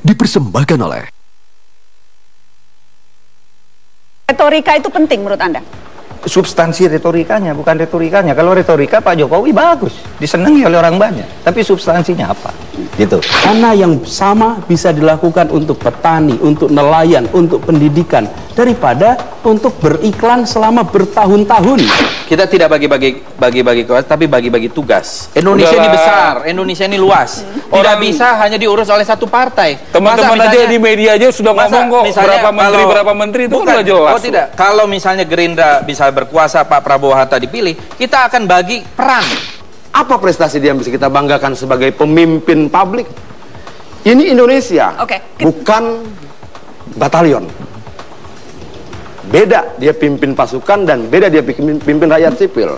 dipersembahkan oleh... Retorika itu penting menurut Anda? Substansi retorikanya, bukan retorikanya. Kalau retorika Pak Jokowi bagus, disenangi oleh orang banyak. Tapi substansinya apa? Gitu. Karena yang sama bisa dilakukan untuk petani, untuk nelayan, untuk pendidikan, daripada untuk beriklan selama bertahun-tahun. Kita tidak bagi-bagi kelas, tapi bagi-bagi tugas. Indonesia ini besar, Indonesia ini luas. Tidak bisa hanya diurus oleh satu partai. Teman-teman aja di media aja sudah ngomong kok berapa menteri itu bukan, udah jelas. Oh tidak, kalau misalnya Gerindra bisa berkuasa, Pak Prabowo Hatta dipilih, kita akan bagi peran. Apa prestasi dia yang bisa kita banggakan sebagai pemimpin publik? Ini Indonesia, bukan batalion. Beda dia pimpin pasukan dan beda dia pimpin rakyat sipil.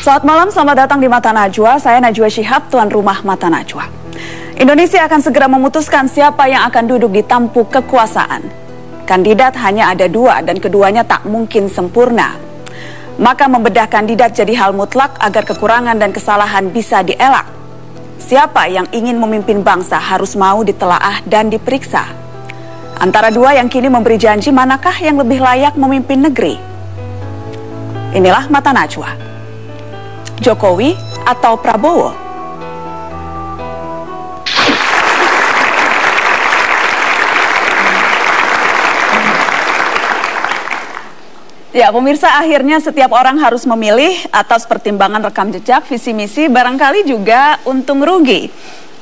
Selamat malam, selamat datang di Mata Najwa. Saya Najwa Shihab, tuan rumah Mata Najwa. Indonesia akan segera memutuskan siapa yang akan duduk di tampuk kekuasaan. Kandidat hanya ada dua dan keduanya tak mungkin sempurna. Maka membedah kandidat jadi hal mutlak agar kekurangan dan kesalahan bisa dielak. Siapa yang ingin memimpin bangsa harus mau ditelaah dan diperiksa. Antara dua yang kini memberi janji, manakah yang lebih layak memimpin negeri? Inilah Mata Najwa. Jokowi atau Prabowo? Ya, pemirsa, akhirnya setiap orang harus memilih atas pertimbangan rekam jejak, visi misi, barangkali juga untung rugi.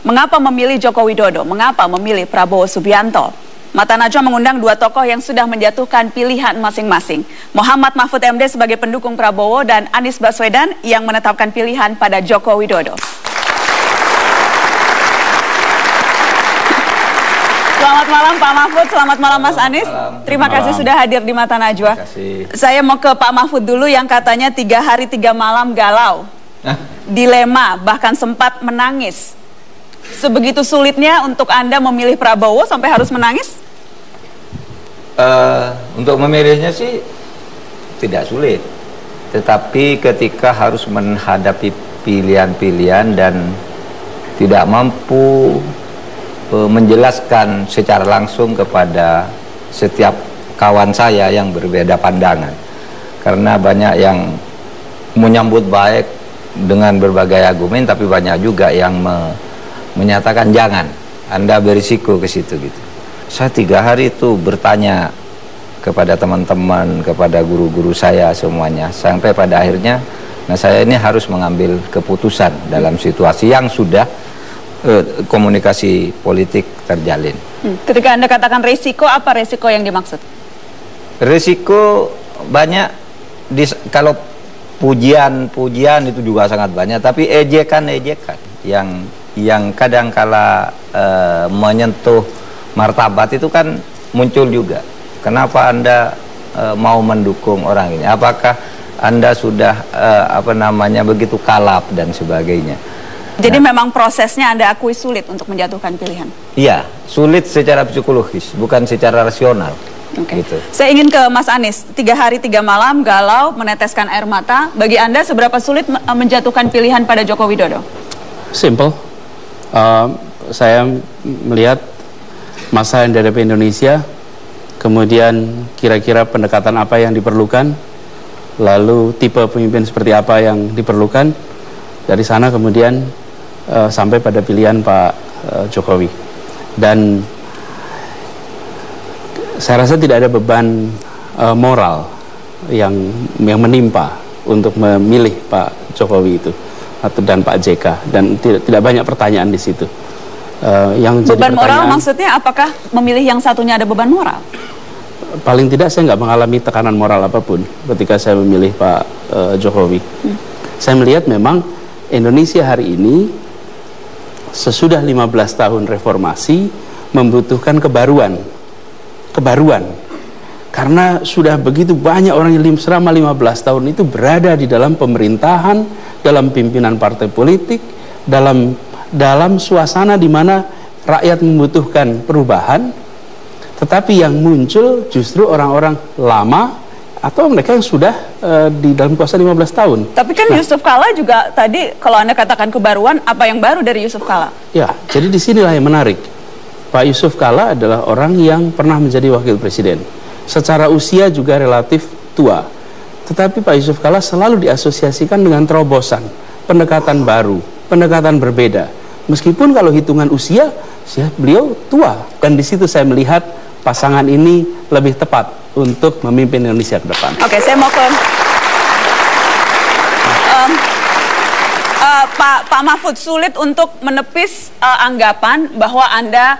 Mengapa memilih Joko Widodo? Mengapa memilih Prabowo Subianto? Mata Najwa mengundang dua tokoh yang sudah menjatuhkan pilihan masing-masing. Muhammad Mahfud MD sebagai pendukung Prabowo dan Anies Baswedan yang menetapkan pilihan pada Joko Widodo. Selamat malam Pak Mahfud, selamat malam Mas Anies. Terima kasih sudah hadir di Mata Najwa. Saya mau ke Pak Mahfud dulu yang katanya 3 hari 3 malam galau, dilema, bahkan sempat menangis. Sebegitu sulitnya untuk Anda memilih Prabowo sampai harus menangis? Untuk memilihnya sih tidak sulit. Tetapi ketika harus menghadapi pilihan-pilihan dan tidak mampu menjelaskan secara langsung kepada setiap kawan saya yang berbeda pandangan, karena banyak yang menyambut baik dengan berbagai argumen, tapi banyak juga yang menyatakan jangan, Anda berisiko ke situ gitu. Saya 3 hari itu bertanya kepada teman-teman, kepada guru-guru saya semuanya, sampai pada akhirnya saya ini harus mengambil keputusan dalam situasi yang sudah komunikasi politik terjalin. Ketika Anda katakan resiko, apa resiko yang dimaksud? Resiko banyak, kalau pujian itu juga sangat banyak, tapi ejekan yang kadang-kala menyentuh martabat itu kan muncul juga. Kenapa Anda mau mendukung orang ini? Apakah Anda sudah begitu kalap dan sebagainya? Jadi memang prosesnya Anda akui sulit untuk menjatuhkan pilihan? Iya, sulit secara psikologis, bukan secara rasional. Gitu. Saya ingin ke Mas Anies. 3 hari 3 malam galau, meneteskan air mata. Bagi Anda seberapa sulit menjatuhkan pilihan pada Joko Widodo? Simple. Saya melihat masa yang dihadapi Indonesia, kemudian kira-kira pendekatan apa yang diperlukan, lalu tipe pemimpin seperti apa yang diperlukan. Dari sana kemudian sampai pada pilihan Pak Jokowi. Dan saya rasa tidak ada beban moral yang menimpa untuk memilih Pak Jokowi itu dan Pak JK, dan tidak banyak pertanyaan di situ. Yang beban moral maksudnya apakah memilih yang satunya ada beban moral? Paling tidak saya nggak mengalami tekanan moral apapun ketika saya memilih Pak Jokowi. Saya melihat memang Indonesia hari ini sesudah 15 tahun reformasi membutuhkan kebaruan. Karena sudah begitu banyak orang yang selama 15 tahun itu berada di dalam pemerintahan, dalam pimpinan partai politik, dalam suasana di mana rakyat membutuhkan perubahan, tetapi yang muncul justru orang-orang lama atau mereka yang sudah di dalam kuasa 15 tahun. Tapi kan Yusuf Kala juga tadi, kalau Anda katakan kebaruan, apa yang baru dari Yusuf Kala? Ya, jadi disinilah yang menarik. Pak Yusuf Kalla adalah orang yang pernah menjadi wakil presiden. Secara usia juga relatif tua. Tetapi Pak Yusuf Kalla selalu diasosiasikan dengan terobosan, pendekatan baru, pendekatan berbeda. Meskipun kalau hitungan usia, beliau tua. Dan di situ saya melihat pasangan ini lebih tepat untuk memimpin Indonesia ke depan. Oke, saya mau ke Pak Mahfud. Sulit untuk menepis anggapan bahwa Anda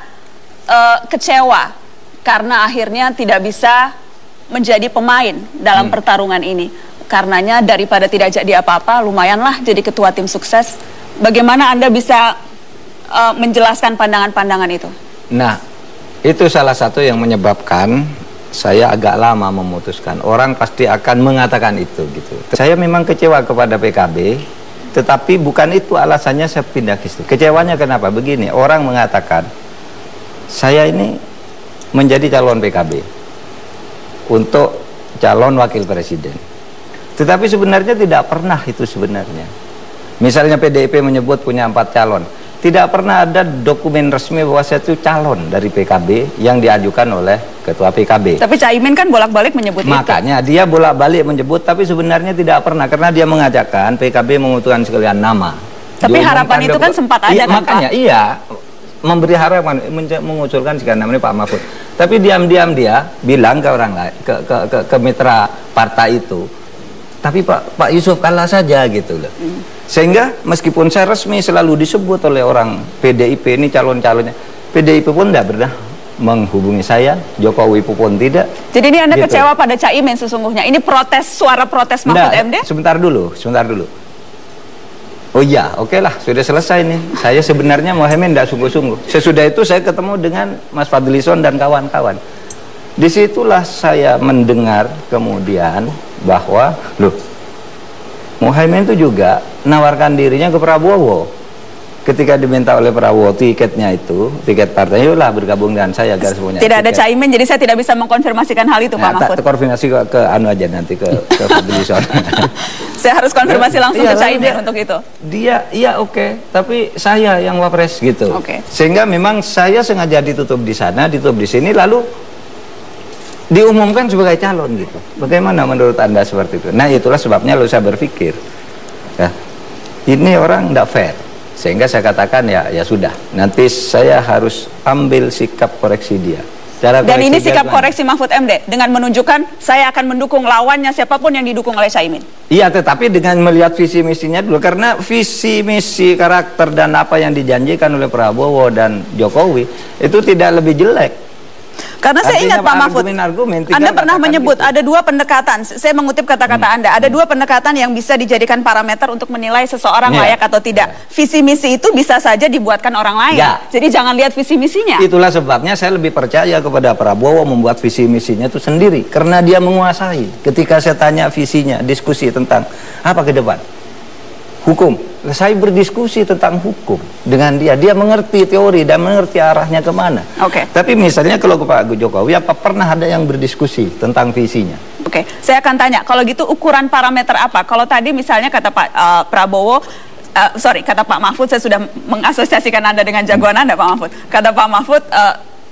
kecewa karena akhirnya tidak bisa menjadi pemain dalam pertarungan ini. Karenanya daripada tidak jadi apa-apa, lumayanlah jadi ketua tim sukses. Bagaimana Anda bisa menjelaskan pandangan-pandangan itu? Nah, itu salah satu yang menyebabkan saya agak lama memutuskan. Orang pasti akan mengatakan itu gitu. Saya memang kecewa kepada PKB, tetapi bukan itu alasannya saya pindah ke situ. Kecewanya kenapa? Begini, orang mengatakan saya ini menjadi calon PKB untuk calon wakil presiden. Tetapi sebenarnya tidak pernah itu sebenarnya. Misalnya PDIP menyebut punya 4 calon. Tidak pernah ada dokumen resmi bahwa saya itu calon dari PKB yang diajukan oleh ketua PKB. Tapi Caimin kan bolak-balik menyebut Makanya itu. dia bolak-balik menyebut, tapi sebenarnya tidak pernah. Karena dia mengatakan PKB mengusulkan sekalian nama. Tapi harapan itu kan sempat ada kan makanya, Pak? Iya, memberi harapan, mengusulkan sekalian nama Pak Mahfud. Tapi diam-diam dia bilang ke orang lain, ke mitra partai itu, tapi Pak Yusuf Kalla saja gitu loh. Sehingga meskipun saya resmi selalu disebut oleh orang PDIP ini calon-calonnya, PDIP pun tidak pernah menghubungi saya, Jokowi pun tidak. Jadi ini Anda kecewa pada Caimin sesungguhnya. Ini protes, suara protes Mahfud MD? Sebentar dulu. Oh iya, oke lah, sudah selesai nih. Saya sebenarnya Mohaimin tidak sungguh-sungguh. Sesudah itu saya ketemu dengan Mas Fadlison dan kawan-kawan. Disitulah saya mendengar kemudian bahwa, loh, Mohaimin itu juga menawarkan dirinya ke Prabowo. Ketika diminta oleh Prabowo tiketnya itu, tiket partai, yaudah bergabung dengan saya agar semuanya. Tidak ada Caimin, jadi saya tidak bisa mengkonfirmasikan hal itu, Pak Mahfud. Koordinasi ke anu aja nanti ke Fadlison. Saya harus konfirmasi langsung ke Caimin untuk itu. Dia, iya oke, tapi saya yang wapres gitu. Sehingga memang saya sengaja ditutup di sana, ditutup di sini, lalu diumumkan sebagai calon gitu. Bagaimana menurut Anda seperti itu? Nah, itulah sebabnya lalu saya berpikir, ya, ini orang tidak fair. Sehingga saya katakan ya sudah, nanti saya harus ambil sikap koreksi dia. Dan ini sikap koreksi Mahfud MD dengan menunjukkan saya akan mendukung lawannya siapapun yang didukung oleh Caimin. Iya, tetapi dengan melihat visi misinya dulu, karena visi misi karakter dan apa yang dijanjikan oleh Prabowo dan Jokowi itu tidak lebih jelek. Karena saya ingat Pak Mahfud, Anda pernah menyebut ada 2 pendekatan, saya mengutip kata-kata Anda, ada 2 pendekatan yang bisa dijadikan parameter untuk menilai seseorang layak atau tidak. Visi misi itu bisa saja dibuatkan orang lain, jadi jangan lihat visi misinya. Itulah sebabnya saya lebih percaya kepada Prabowo membuat visi misinya itu sendiri, karena dia menguasai. Ketika saya tanya visinya, diskusi tentang apa ke depan, hukum, saya berdiskusi tentang hukum dengan dia. Dia mengerti teori dan mengerti arahnya kemana. Tapi misalnya kalau ke Pak Jokowi, apa pernah ada yang berdiskusi tentang visinya? Saya akan tanya, kalau gitu ukuran parameter apa? Kalau tadi misalnya kata Pak Prabowo, kata Pak Mahfud, saya sudah mengasosiasikan Anda dengan jagoan Anda, Pak Mahfud. Kata Pak Mahfud,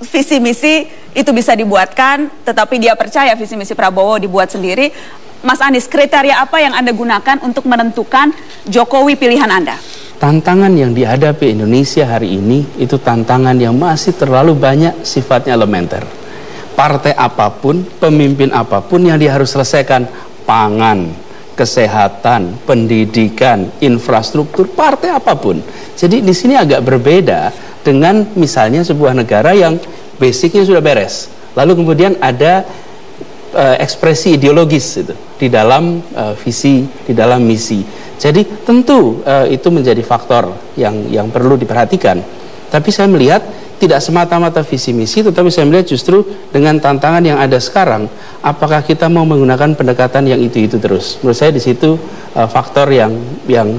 visi misi itu bisa dibuatkan, tetapi dia percaya visi misi Prabowo dibuat sendiri. Mas Anies, kriteria apa yang Anda gunakan untuk menentukan Jokowi pilihan Anda? Tantangan yang dihadapi Indonesia hari ini itu tantangan yang masih terlalu banyak sifatnya elementer. Partai apapun, pemimpin apapun yang dia harus selesaikan, pangan, kesehatan, pendidikan, infrastruktur, partai apapun. Jadi di sini agak berbeda dengan misalnya sebuah negara yang basicnya sudah beres. Lalu kemudian ada ekspresi ideologis itu di dalam visi, di dalam misi. Jadi tentu itu menjadi faktor yang perlu diperhatikan. Tapi saya melihat tidak semata-mata visi misi, tetapi saya melihat justru dengan tantangan yang ada sekarang, apakah kita mau menggunakan pendekatan yang itu terus. Menurut saya di situ faktor yang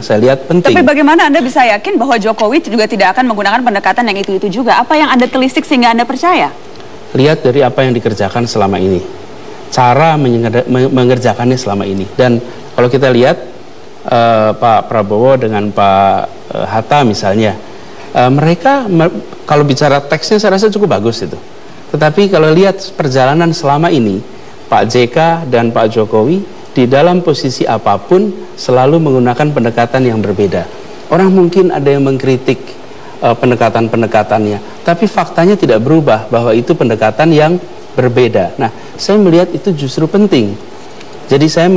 saya lihat penting. Tapi bagaimana Anda bisa yakin bahwa Jokowi juga tidak akan menggunakan pendekatan yang itu juga? Apa yang Anda telisik sehingga Anda percaya? Lihat dari apa yang dikerjakan selama ini, cara mengerjakannya selama ini. Dan kalau kita lihat Pak Prabowo dengan Pak Hatta misalnya, Kalau bicara teksnya saya rasa cukup bagus itu. Tetapi kalau lihat perjalanan selama ini, Pak JK dan Pak Jokowi di dalam posisi apapun selalu menggunakan pendekatan yang berbeda. Orang mungkin ada yang mengkritik pendekatan-pendekatannya, tapi faktanya tidak berubah bahwa itu pendekatan yang berbeda. Nah, saya melihat itu justru penting. Jadi saya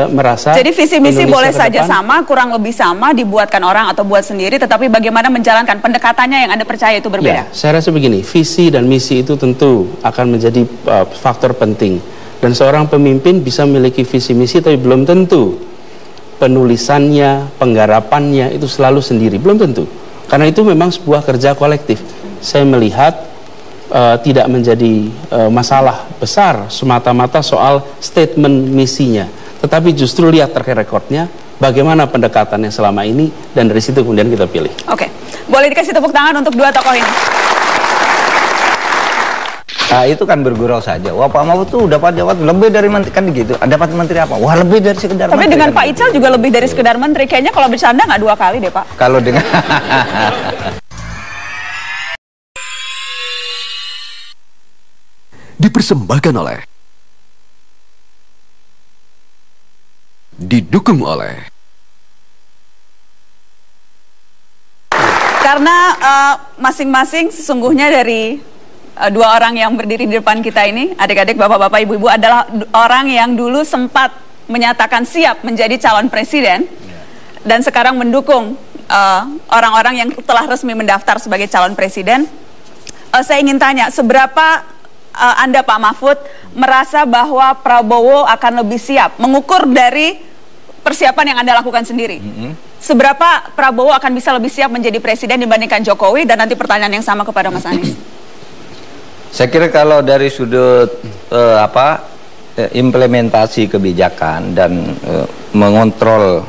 merasa jadi visi misi boleh saja sama, kurang lebih sama dibuatkan orang atau buat sendiri, tetapi bagaimana menjalankan pendekatannya yang Anda percaya itu berbeda. Ya, saya rasa begini, visi dan misi itu tentu akan menjadi faktor penting. Dan seorang pemimpin bisa memiliki visi misi, tapi belum tentu penulisannya, penggarapannya itu selalu sendiri, belum tentu. Karena itu memang sebuah kerja kolektif. Saya melihat tidak menjadi masalah besar semata-mata soal statement misinya, tetapi justru lihat track recordnya, bagaimana pendekatannya selama ini, dan dari situ kemudian kita pilih. Oke, boleh dikasih tepuk tangan untuk dua tokoh ini. Nah, itu kan bergurau saja. Wah, Pak Mahfud tuh dapat jabatan lebih dari menteri, kan gitu. Dapat menteri apa? Wah, lebih dari sekedar tapi menteri. Tapi dengan kan Pak Ical juga lebih dari sekedar menteri. Kayaknya kalau bercanda nggak 2 kali deh, Pak. Kalau dengan dipersembahkan oleh, didukung oleh, karena masing-masing sesungguhnya dari 2 orang yang berdiri di depan kita ini, adik-adik, bapak-bapak, ibu-ibu, adalah orang yang dulu sempat menyatakan siap menjadi calon presiden dan sekarang mendukung orang-orang yang telah resmi mendaftar sebagai calon presiden. Saya ingin tanya, seberapa Anda, Pak Mahfud, merasa bahwa Prabowo akan lebih siap mengukur dari persiapan yang Anda lakukan sendiri? Seberapa Prabowo akan bisa lebih siap menjadi presiden dibandingkan Jokowi? Dan nanti pertanyaan yang sama kepada Mas Anies. Saya kira kalau dari sudut implementasi kebijakan dan mengontrol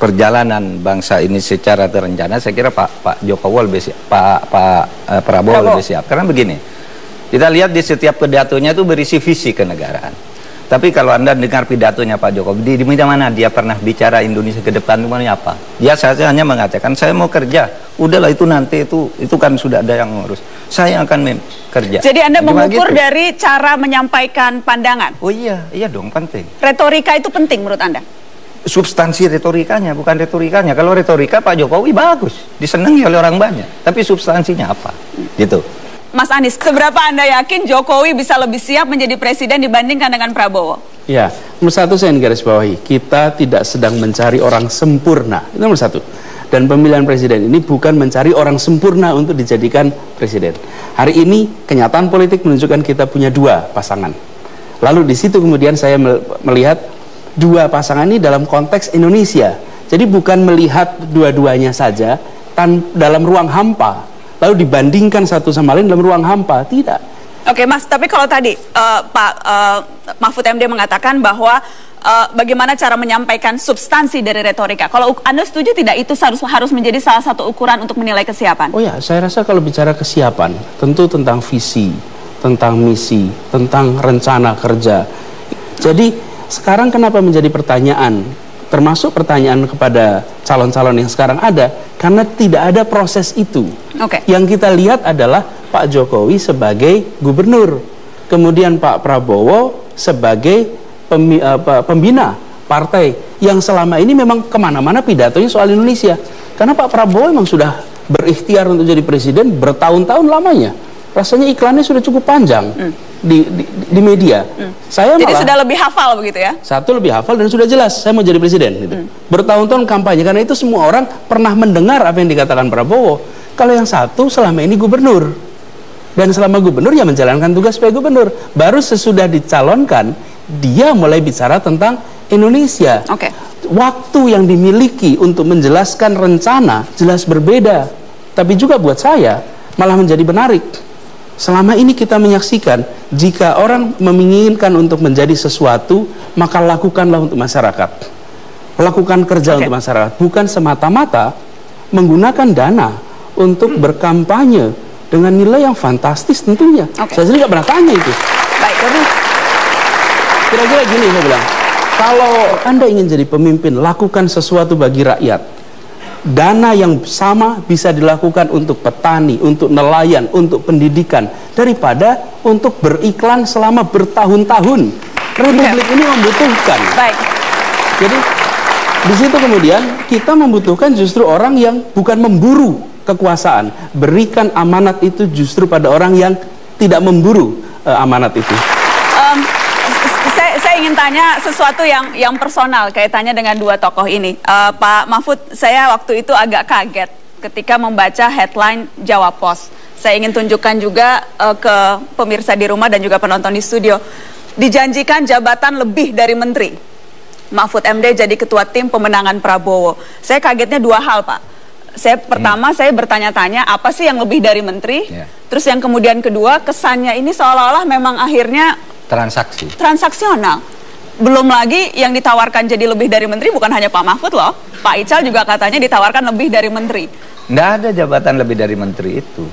perjalanan bangsa ini secara terencana, saya kira Pak Jokowi lebih siap, Pak Prabowo lebih siap. Karena begini, kita lihat di setiap pidatonya itu berisi visi kenegaraan. Tapi kalau Anda dengar pidatonya Pak Jokowi, di mana dia pernah bicara Indonesia ke depan itu apa? Dia saja hanya mengatakan saya mau kerja. Udahlah itu nanti itu kan sudah ada yang ngurus. Saya akan kerja. Jadi Anda mengukur dari cara menyampaikan pandangan. Oh iya dong, penting. Retorika itu penting menurut Anda? Substansi retorikanya, bukan retorikanya. Kalau retorika Pak Jokowi bagus, disenangi oleh orang banyak. Tapi substansinya apa? Gitu. Mas Anies, seberapa Anda yakin Jokowi bisa lebih siap menjadi presiden dibandingkan dengan Prabowo? Ya, nomor satu saya ingin garis bawahi, kita tidak sedang mencari orang sempurna. Itu nomor satu. Dan pemilihan presiden ini bukan mencari orang sempurna untuk dijadikan presiden. Hari ini kenyataan politik menunjukkan kita punya 2 pasangan. Lalu di situ kemudian saya melihat 2 pasangan ini dalam konteks Indonesia. Jadi bukan melihat dua-duanya saja dalam ruang hampa, lalu dibandingkan satu sama lain dalam ruang hampa, tidak. Oke Mas, tapi kalau tadi Pak Mahfud MD mengatakan bahwa bagaimana cara menyampaikan substansi dari retorika, kalau Anda setuju tidak itu harus menjadi salah satu ukuran untuk menilai kesiapan? Oh ya, saya rasa kalau bicara kesiapan, tentu tentang visi, tentang misi, tentang rencana kerja. Jadi sekarang kenapa menjadi pertanyaan, termasuk pertanyaan kepada calon-calon yang sekarang ada, karena tidak ada proses itu. Yang kita lihat adalah Pak Jokowi sebagai gubernur, kemudian Pak Prabowo sebagai pembina partai yang selama ini memang kemana-mana pidatonya soal Indonesia. Karena Pak Prabowo memang sudah berikhtiar untuk jadi presiden bertahun-tahun lamanya. Rasanya iklannya sudah cukup panjang di media. Saya jadi sudah lebih hafal begitu ya? Satu, lebih hafal dan sudah jelas saya mau jadi presiden. Gitu. Bertahun-tahun kampanye, karena itu semua orang pernah mendengar apa yang dikatakan Prabowo. Kalau yang satu selama ini gubernur, dan selama gubernur ya menjalankan tugas sebagai gubernur. Baru sesudah dicalonkan dia mulai bicara tentang Indonesia. Waktu yang dimiliki untuk menjelaskan rencana jelas berbeda. Tapi juga buat saya malah menjadi menarik. Selama ini kita menyaksikan, jika orang menginginkan untuk menjadi sesuatu, maka lakukanlah untuk masyarakat. Lakukan kerja untuk masyarakat, bukan semata-mata menggunakan dana untuk berkampanye dengan nilai yang fantastis tentunya. Saya sendiri nggak pernah tanya itu. Baik, kira-kira gini saya bilang, kalau Anda ingin jadi pemimpin, lakukan sesuatu bagi rakyat. dana yang sama bisa dilakukan untuk petani, untuk nelayan, untuk pendidikan, daripada untuk beriklan selama bertahun-tahun. Republik ini membutuhkan. Baik. Jadi di situ kemudian kita membutuhkan justru orang yang bukan memburu kekuasaan. Berikan amanat itu justru pada orang yang tidak memburu amanat itu. Saya ingin tanya sesuatu yang personal kaitannya dengan dua tokoh ini. Pak Mahfud, saya waktu itu agak kaget ketika membaca headline Jawa Pos. Saya ingin tunjukkan juga ke pemirsa di rumah dan juga penonton di studio. Dijanjikan jabatan lebih dari menteri. Mahfud MD jadi ketua tim pemenangan Prabowo. Saya kagetnya dua hal, Pak. Pertama, saya bertanya-tanya apa sih yang lebih dari menteri? Terus yang kemudian kedua, kesannya ini seolah-olah memang akhirnya transaksional. Belum lagi yang ditawarkan jadi lebih dari menteri bukan hanya Pak Mahfud loh. Pak Ical juga katanya ditawarkan lebih dari menteri. Nggak ada jabatan lebih dari menteri itu.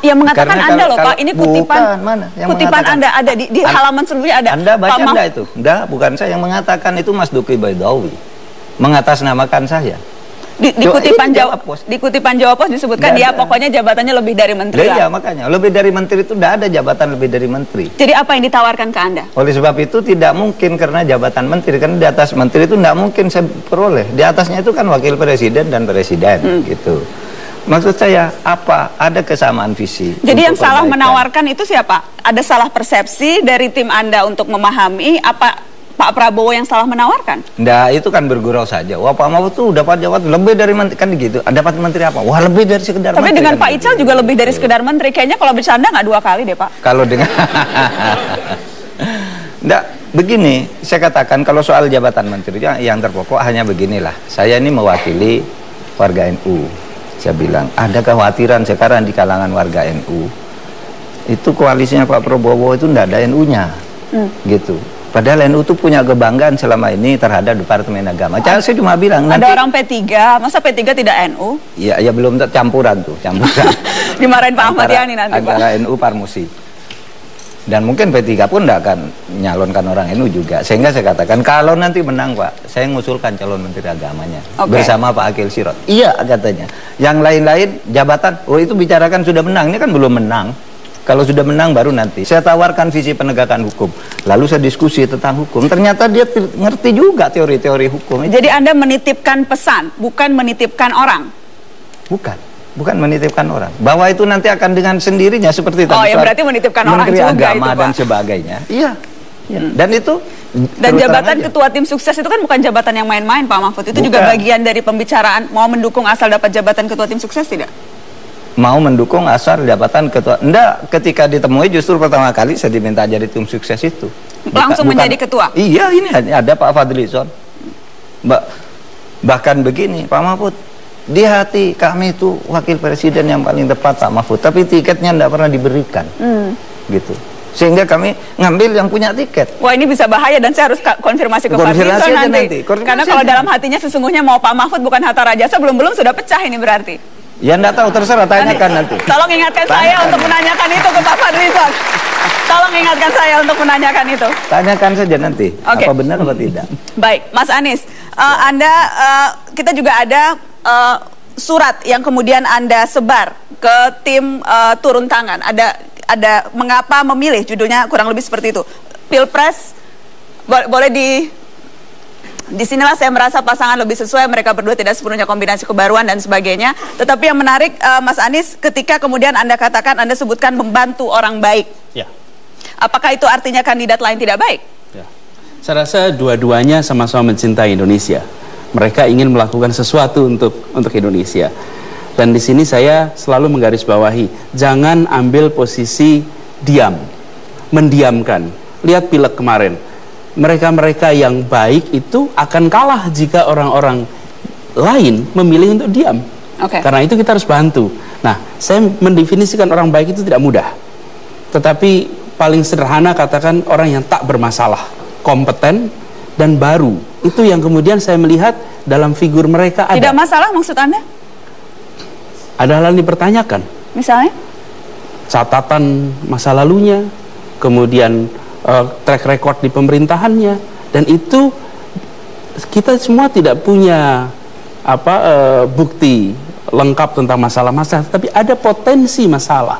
Yang mengatakan Anda loh Pak, ini kutipan kutipan Anda ada di halaman sebelumnya ada. Anda baca enggak itu? Enggak, bukan saya yang mengatakan, itu Mas Duki Baidawi mengatasnamakan saya. Di kutipan Jawa Pos disebutkan dia pokoknya jabatannya lebih dari menteri. Iya, makanya lebih dari menteri itu tidak ada jabatan lebih dari menteri. Jadi apa yang ditawarkan ke Anda? Oleh sebab itu tidak mungkin, karena jabatan menteri, karena di atas menteri itu tidak mungkin saya peroleh. Di atasnya itu kan wakil presiden dan presiden gitu. Maksud saya apa? Ada kesamaan visi. Jadi yang salah menawarkan itu siapa? Ada salah persepsi dari tim Anda untuk memahami apa Pak Prabowo yang salah menawarkan? Nah, itu kan bergurau saja. Wah, Pak Mahfud tuh dapat jabatan lebih dari menteri, kan gitu. Dapat menteri apa? Wah, lebih dari sekedar menteri. Tapi dengan kan Pak Ical juga lebih dari sekedar menteri. Kayaknya kalau bercanda nggak dua kali deh, Pak. Kalau dengan Nggak, begini, saya katakan kalau soal jabatan menteri yang terpokok hanya beginilah. Saya ini mewakili warga NU. Saya bilang, ada kekhawatiran sekarang di kalangan warga NU. Itu koalisinya Pak Prabowo itu nggak ada NU-nya. Gitu. Padahal NU itu punya kebanggaan selama ini terhadap Departemen Agama. Saya cuma bilang ada orang P3, masa P3 tidak NU? Iya, ya belum campuran tuh, campuran. Dimarahin Pak Ahmad Yani nanti, Pak. Antara NU Parmusi. Dan mungkin P3 pun tidak akan nyalonkan orang NU juga. Sehingga saya katakan, kalau nanti menang Pak, saya ngusulkan calon Menteri Agamanya. Bersama Pak Akil Sirot. Iya katanya. Yang lain-lain jabatan, oh itu bicarakan sudah menang, ini kan belum menang. Kalau sudah menang baru nanti. Saya tawarkan visi penegakan hukum. Lalu saya diskusi tentang hukum. Ternyata dia ngerti juga teori-teori hukum. Jadi Anda menitipkan pesan, bukan menitipkan orang? Bukan menitipkan orang. Bahwa itu nanti akan dengan sendirinya seperti tadi. Oh ya, berarti menitipkan orang juga Agama itu, Pak. Dan sebagainya. Iya. Dan itu. Dan jabatan ketua tim sukses itu kan bukan jabatan yang main-main, Pak Mahfud. Itu juga bagian dari pembicaraan mau mendukung asal dapat jabatan ketua tim sukses tidak? Mau mendukung asal jabatan ketua. Enggak, ketika ditemui justru pertama kali saya diminta jadi tim sukses itu. Langsung menjadi ketua? Iya, ini ada Pak Fadlizon. Bahkan begini, Pak Mahfud, di hati kami itu wakil presiden yang paling tepat Pak Mahfud, tapi tiketnya enggak pernah diberikan. Gitu. Sehingga kami ngambil yang punya tiket. Wah, ini bisa bahaya dan saya harus konfirmasi ke Pak Fadlizon nanti. Karena kalau dalam hatinya sesungguhnya mau Pak Mahfud bukan Hatta Rajasa, belum sudah pecah ini berarti. Ya enggak tahu, terserah, tanyakan nanti. Tolong ingatkan saya untuk menanyakan itu ke Pak Fadlizon. Tolong ingatkan saya untuk menanyakan itu. Tanyakan saja nanti, apa benar atau tidak. Baik, Mas Anies, kita juga ada surat yang kemudian Anda sebar ke tim turun tangan. Ada mengapa memilih, judulnya kurang lebih seperti itu. Pilpres, boleh disinilah saya merasa pasangan lebih sesuai, mereka berdua tidak sepenuhnya kombinasi kebaruan dan sebagainya. Tetapi yang menarik, Mas Anies, ketika kemudian Anda katakan, Anda sebutkan membantu orang baik. Ya. Apakah itu artinya kandidat lain tidak baik? Ya. Saya rasa dua-duanya sama-sama mencintai Indonesia. Mereka ingin melakukan sesuatu untuk Indonesia. Dan di sini saya selalu menggarisbawahi, jangan ambil posisi diam, mendiamkan. Lihat pileg kemarin. Mereka-mereka yang baik itu akan kalah jika orang-orang lain memilih untuk diam. Karena itu kita harus bantu. Nah, saya mendefinisikan orang baik itu tidak mudah. Tetapi paling sederhana katakan orang yang tak bermasalah, kompeten dan baru. Itu yang kemudian saya melihat dalam figur mereka ada. Tidak masalah maksud Anda? Ada hal yang dipertanyakan. Misalnya? Catatan masa lalunya, kemudian track record di pemerintahannya, dan itu kita semua tidak punya bukti lengkap tentang masalah-masalah, tapi ada potensi masalah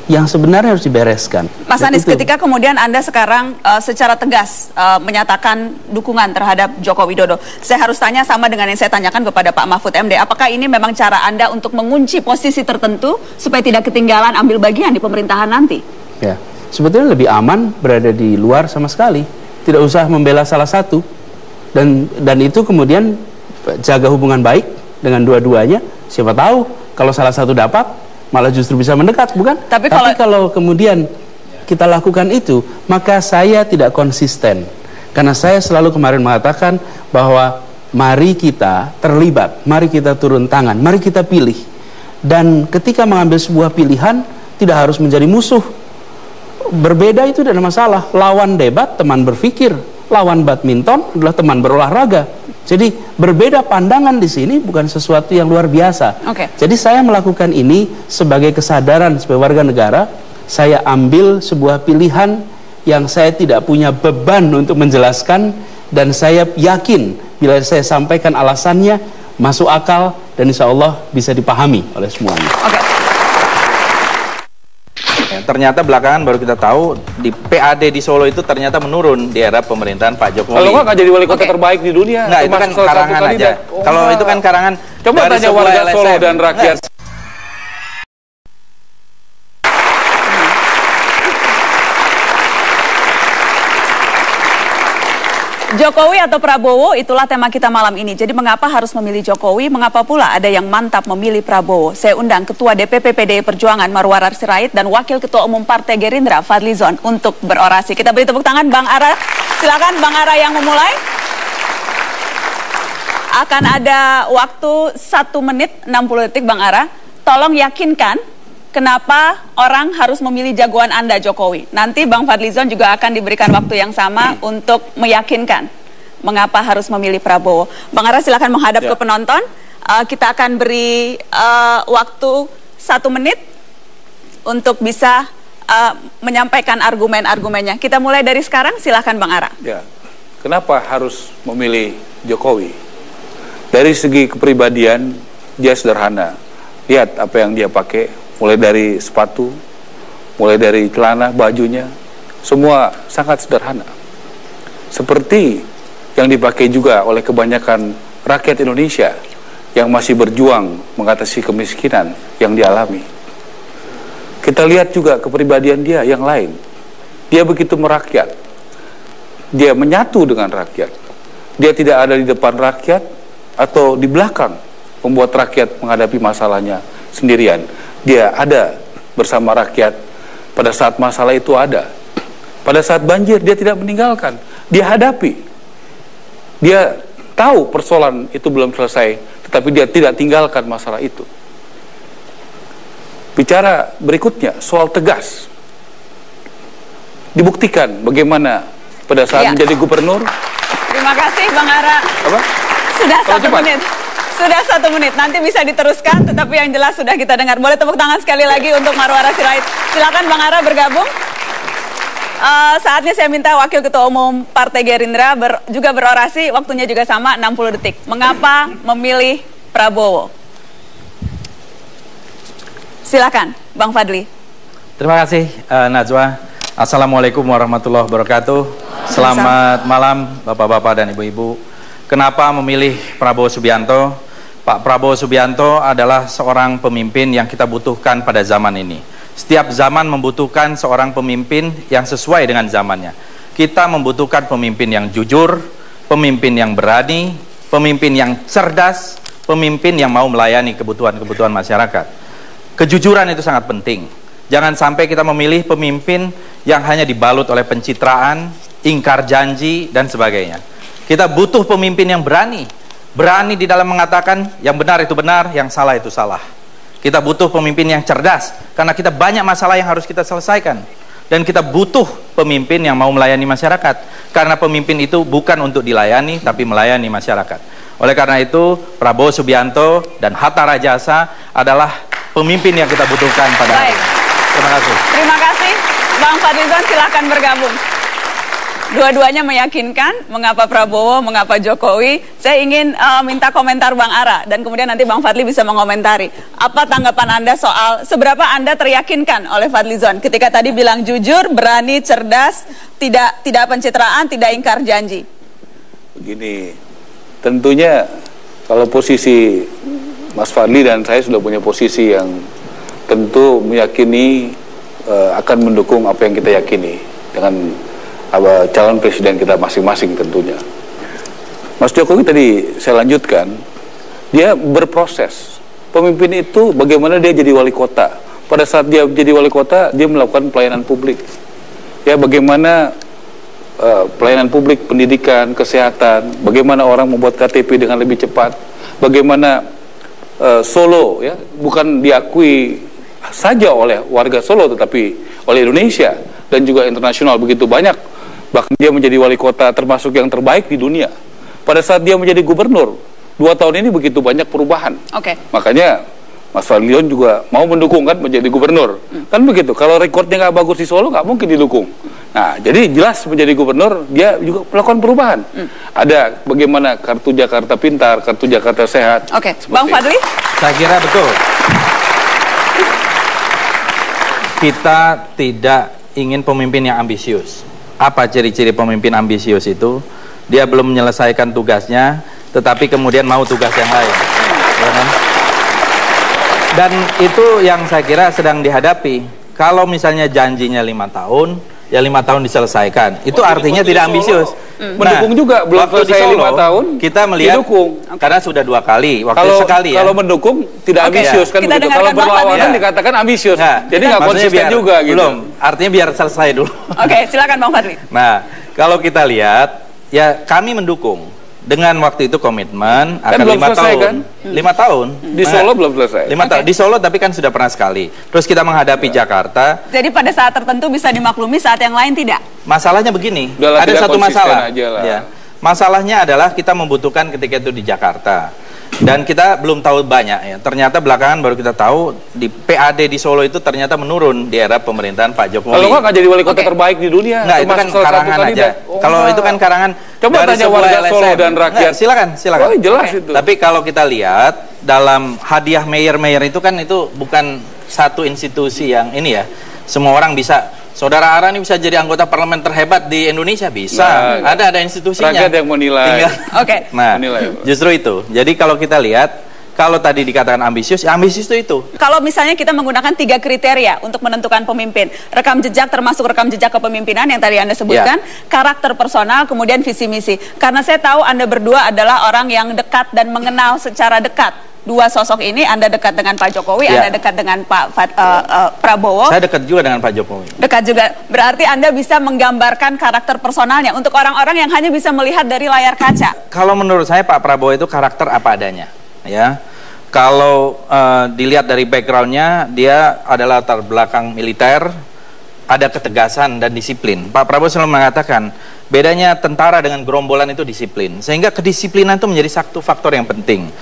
yang sebenarnya harus dibereskan. Mas Anies, ketika kemudian Anda sekarang secara tegas menyatakan dukungan terhadap Joko Widodo, saya harus tanya sama dengan yang saya tanyakan kepada Pak Mahfud MD, apakah ini memang cara Anda untuk mengunci posisi tertentu supaya tidak ketinggalan ambil bagian di pemerintahan nanti? Ya, sebetulnya lebih aman berada di luar sama sekali, tidak usah membela salah satu, dan itu kemudian jaga hubungan baik dengan dua-duanya. Siapa tahu kalau salah satu dapat malah justru bisa mendekat, bukan? Tapi kalau kemudian kita lakukan itu, maka saya tidak konsisten. Karena saya selalu kemarin mengatakan bahwa mari kita terlibat, mari kita turun tangan, mari kita pilih. Dan ketika mengambil sebuah pilihan, tidak harus menjadi musuh. Berbeda itu tidak ada masalah. Lawan debat, teman berpikir. Lawan badminton adalah teman berolahraga. Jadi berbeda pandangan di sini bukan sesuatu yang luar biasa. Jadi saya melakukan ini sebagai kesadaran sebagai warga negara. Saya ambil sebuah pilihan yang saya tidak punya beban untuk menjelaskan, dan saya yakin bila saya sampaikan alasannya masuk akal dan insya Allah bisa dipahami oleh semuanya. Ternyata belakangan baru kita tahu di PAD di Solo itu ternyata menurun di era pemerintahan Pak Jokowi. Kalau nggak jadi wali kota terbaik di dunia. Nggak, itu kan karangan aja. Kalau itu kan karangan. Coba tanya warga Solo dan rakyat. Jokowi atau Prabowo, itulah tema kita malam ini. Jadi mengapa harus memilih Jokowi? Mengapa pula ada yang mantap memilih Prabowo? Saya undang Ketua DPP PDI Perjuangan Marwarar Sirait dan Wakil Ketua Umum Partai Gerindra Fadlizon untuk berorasi. Kita beri tepuk tangan Bang Ara. Silakan Bang Ara yang memulai. Akan ada waktu 1 menit 60 detik Bang Ara. Tolong yakinkan kenapa orang harus memilih jagoan Anda, Jokowi. Nanti Bang Fadlizon juga akan diberikan waktu yang sama untuk meyakinkan mengapa harus memilih Prabowo. Bang Ara silakan menghadap ke penonton. Kita akan beri waktu 1 menit untuk bisa menyampaikan argumen-argumennya. Kita mulai dari sekarang, silakan Bang Ara. Ya, kenapa harus memilih Jokowi? Dari segi kepribadian, dia sederhana. Lihat apa yang dia pakai. Mulai dari sepatu, mulai dari celana, bajunya, semua sangat sederhana. Seperti yang dipakai juga oleh kebanyakan rakyat Indonesia yang masih berjuang mengatasi kemiskinan yang dialami. Kita lihat juga kepribadian dia yang lain. Dia begitu merakyat. Dia menyatu dengan rakyat. Dia tidak ada di depan rakyat atau di belakang membuat rakyat menghadapi masalahnya sendirian. Dia ada bersama rakyat pada saat masalah itu ada. Pada saat banjir dia tidak meninggalkan, dia hadapi. Dia tahu persoalan itu belum selesai, tetapi dia tidak tinggalkan masalah itu. Bicara berikutnya soal tegas. Dibuktikan bagaimana pada saat menjadi gubernur. Terima kasih Bang Ara. Apa? Sudah 1 menit. Sudah 1 menit, nanti bisa diteruskan, tetapi yang jelas sudah kita dengar. Boleh tepuk tangan sekali lagi untuk Marwarar Sirait. Silakan Bang Ara bergabung. Saatnya saya minta Wakil Ketua Umum Partai Gerindra juga berorasi, waktunya juga sama 60 detik. Mengapa memilih Prabowo? Silakan, Bang Fadli. Terima kasih Najwa. Assalamualaikum warahmatullahi wabarakatuh. Selamat malam Bapak-bapak dan Ibu-ibu. Kenapa memilih Prabowo Subianto? Pak Prabowo Subianto adalah seorang pemimpin yang kita butuhkan pada zaman ini. Setiap zaman membutuhkan seorang pemimpin yang sesuai dengan zamannya. Kita membutuhkan pemimpin yang jujur, pemimpin yang berani, pemimpin yang cerdas, pemimpin yang mau melayani kebutuhan-kebutuhan masyarakat. Kejujuran itu sangat penting. Jangan sampai kita memilih pemimpin yang hanya dibalut oleh pencitraan, ingkar janji, dan sebagainya. Kita butuh pemimpin yang berani. Berani di dalam mengatakan yang benar itu benar, yang salah itu salah. Kita butuh pemimpin yang cerdas, karena kita banyak masalah yang harus kita selesaikan. Dan kita butuh pemimpin yang mau melayani masyarakat, karena pemimpin itu bukan untuk dilayani, tapi melayani masyarakat. Oleh karena itu, Prabowo Subianto dan Hatta Rajasa adalah pemimpin yang kita butuhkan pada hari ini. Terima kasih. Terima kasih. Bang Fadlizon, silakan bergabung. Dua-duanya meyakinkan. Mengapa Prabowo, mengapa Jokowi? Saya ingin minta komentar Bang Ara dan kemudian nanti Bang Fadli bisa mengomentari. Apa tanggapan Anda soal seberapa Anda teryakinkan oleh Fadlizon ketika tadi bilang jujur, berani, cerdas, tidak pencitraan, tidak ingkar janji? Begini, tentunya kalau posisi Mas Fadli dan saya sudah punya posisi yang tentu meyakini akan mendukung apa yang kita yakini dengan calon presiden kita masing-masing tentunya. Mas Jokowi tadi saya lanjutkan, dia berproses. Pemimpin itu bagaimana dia jadi wali kota. Pada saat dia jadi wali kota, dia melakukan pelayanan publik. Ya, bagaimana pelayanan publik, pendidikan, kesehatan, bagaimana orang membuat KTP dengan lebih cepat, bagaimana Solo ya bukan diakui saja oleh warga Solo tetapi oleh Indonesia dan juga internasional begitu banyak. Bahkan dia menjadi wali kota termasuk yang terbaik di dunia. Pada saat dia menjadi gubernur, 2 tahun ini begitu banyak perubahan. Makanya Mas Fadlion juga mau mendukung kan menjadi gubernur. Kan begitu, kalau rekornya nggak bagus di Solo nggak mungkin didukung. Nah, jadi jelas menjadi gubernur dia juga melakukan perubahan. Ada bagaimana kartu Jakarta Pintar, kartu Jakarta Sehat. Bang Fadli? Saya kira betul. Kita tidak ingin pemimpin yang ambisius. Apa ciri-ciri pemimpin ambisius itu? Dia belum menyelesaikan tugasnya, tetapi kemudian mau tugas yang lain. Ya kan? Dan itu yang saya kira sedang dihadapi. Kalau misalnya janjinya 5 tahun, ya 5 tahun diselesaikan. Itu artinya tidak ambisius. Mendukung juga, belum selesai 5 tahun, kita melihat didukung. Karena sudah 2 kali, waktu sekali ya. Kalau mendukung tidak ambisius kan begitu. Kalau berlawanan dikatakan ambisius. Jadi nggak konsisten juga gitu. Belum, artinya biar selesai dulu. Silakan Bang Fadli. Nah, kalau kita lihat, ya kami mendukung. Dengan waktu itu komitmen akan 5 tahun. Kan? 5 tahun. Di Solo belum selesai. 5 tahun. Di Solo tapi kan sudah pernah sekali. Terus kita menghadapi Jakarta. Jadi pada saat tertentu bisa dimaklumi, saat yang lain tidak. Masalahnya begini. Ada satu masalah. Ya. Masalahnya adalah kita membutuhkan ketika itu di Jakarta. Dan kita belum tahu banyak ya. Ternyata belakangan baru kita tahu di PAD di Solo itu ternyata menurun di era pemerintahan Pak Jokowi. Kalau nggak jadi wali kota terbaik di dunia. Nggak, itu kan karangan aja. Kalau itu kan karangan. Coba tanya warga Solo dan rakyat. Silakan. Oh, jelas itu. Tapi kalau kita lihat dalam hadiah mayor itu kan itu bukan satu institusi yang ini ya. Semua orang bisa. Saudara Ara ini bisa jadi anggota parlemen terhebat di Indonesia, bisa. Ada institusinya. Rakyat yang menilai. Nah, justru itu. Jadi kalau kita lihat, kalau tadi dikatakan ambisius, ya ambisius itu. Kalau misalnya kita menggunakan 3 kriteria untuk menentukan pemimpin, rekam jejak termasuk rekam jejak kepemimpinan yang tadi Anda sebutkan, karakter personal, kemudian visi misi. Karena saya tahu Anda berdua adalah orang yang dekat dan mengenal secara dekat. 2 sosok ini, Anda dekat dengan Pak Jokowi, Anda dekat dengan Pak Prabowo. Saya dekat juga dengan Pak Jokowi. Dekat juga, berarti Anda bisa menggambarkan karakter personalnya untuk orang-orang yang hanya bisa melihat dari layar kaca. Kalau menurut saya Pak Prabowo itu karakter apa adanya, ya. Kalau dilihat dari backgroundnya, dia adalah latar belakang militer, ada ketegasan dan disiplin. Pak Prabowo selalu mengatakan, bedanya tentara dengan gerombolan itu disiplin. Sehingga kedisiplinan itu menjadi satu faktor yang penting.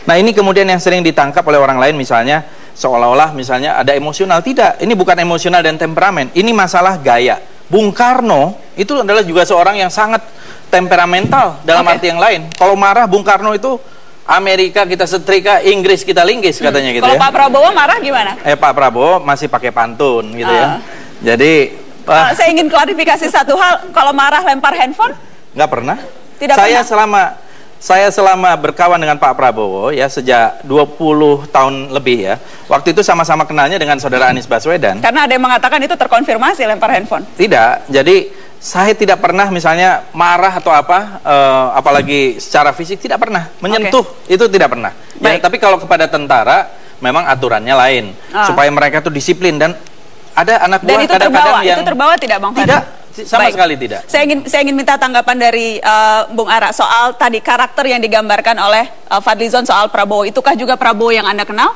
Nah ini kemudian yang sering ditangkap oleh orang lain misalnya seolah-olah misalnya ada emosional. Tidak, ini bukan emosional dan temperamen, ini masalah gaya. Bung Karno itu adalah juga seorang yang sangat temperamental dalam arti yang lain. Kalau marah Bung Karno itu Amerika kita setrika, Inggris kita linggis katanya gitu. Kalau Pak Prabowo marah gimana? Pak Prabowo masih pakai pantun gitu ya. Jadi saya ingin klarifikasi satu hal, kalau marah lempar handphone? Nggak pernah. Tidak pernah. Saya selama berkawan dengan Pak Prabowo ya sejak 20 tahun lebih ya. Waktu itu sama-sama kenalnya dengan saudara Anies Baswedan. Karena ada yang mengatakan itu terkonfirmasi lempar handphone. Tidak. Jadi saya tidak pernah misalnya marah atau apa, apalagi secara fisik tidak pernah. Menyentuh itu tidak pernah. Ya, tapi kalau kepada tentara memang aturannya lain. Supaya mereka tuh disiplin dan ada anak buah kadang-kadang yang... itu terbawa tidak Bang Fadli? Tidak. Sama sekali tidak. Saya ingin minta tanggapan dari Bung Ara soal tadi karakter yang digambarkan oleh Fadlizon soal Prabowo. Itukah juga Prabowo yang Anda kenal?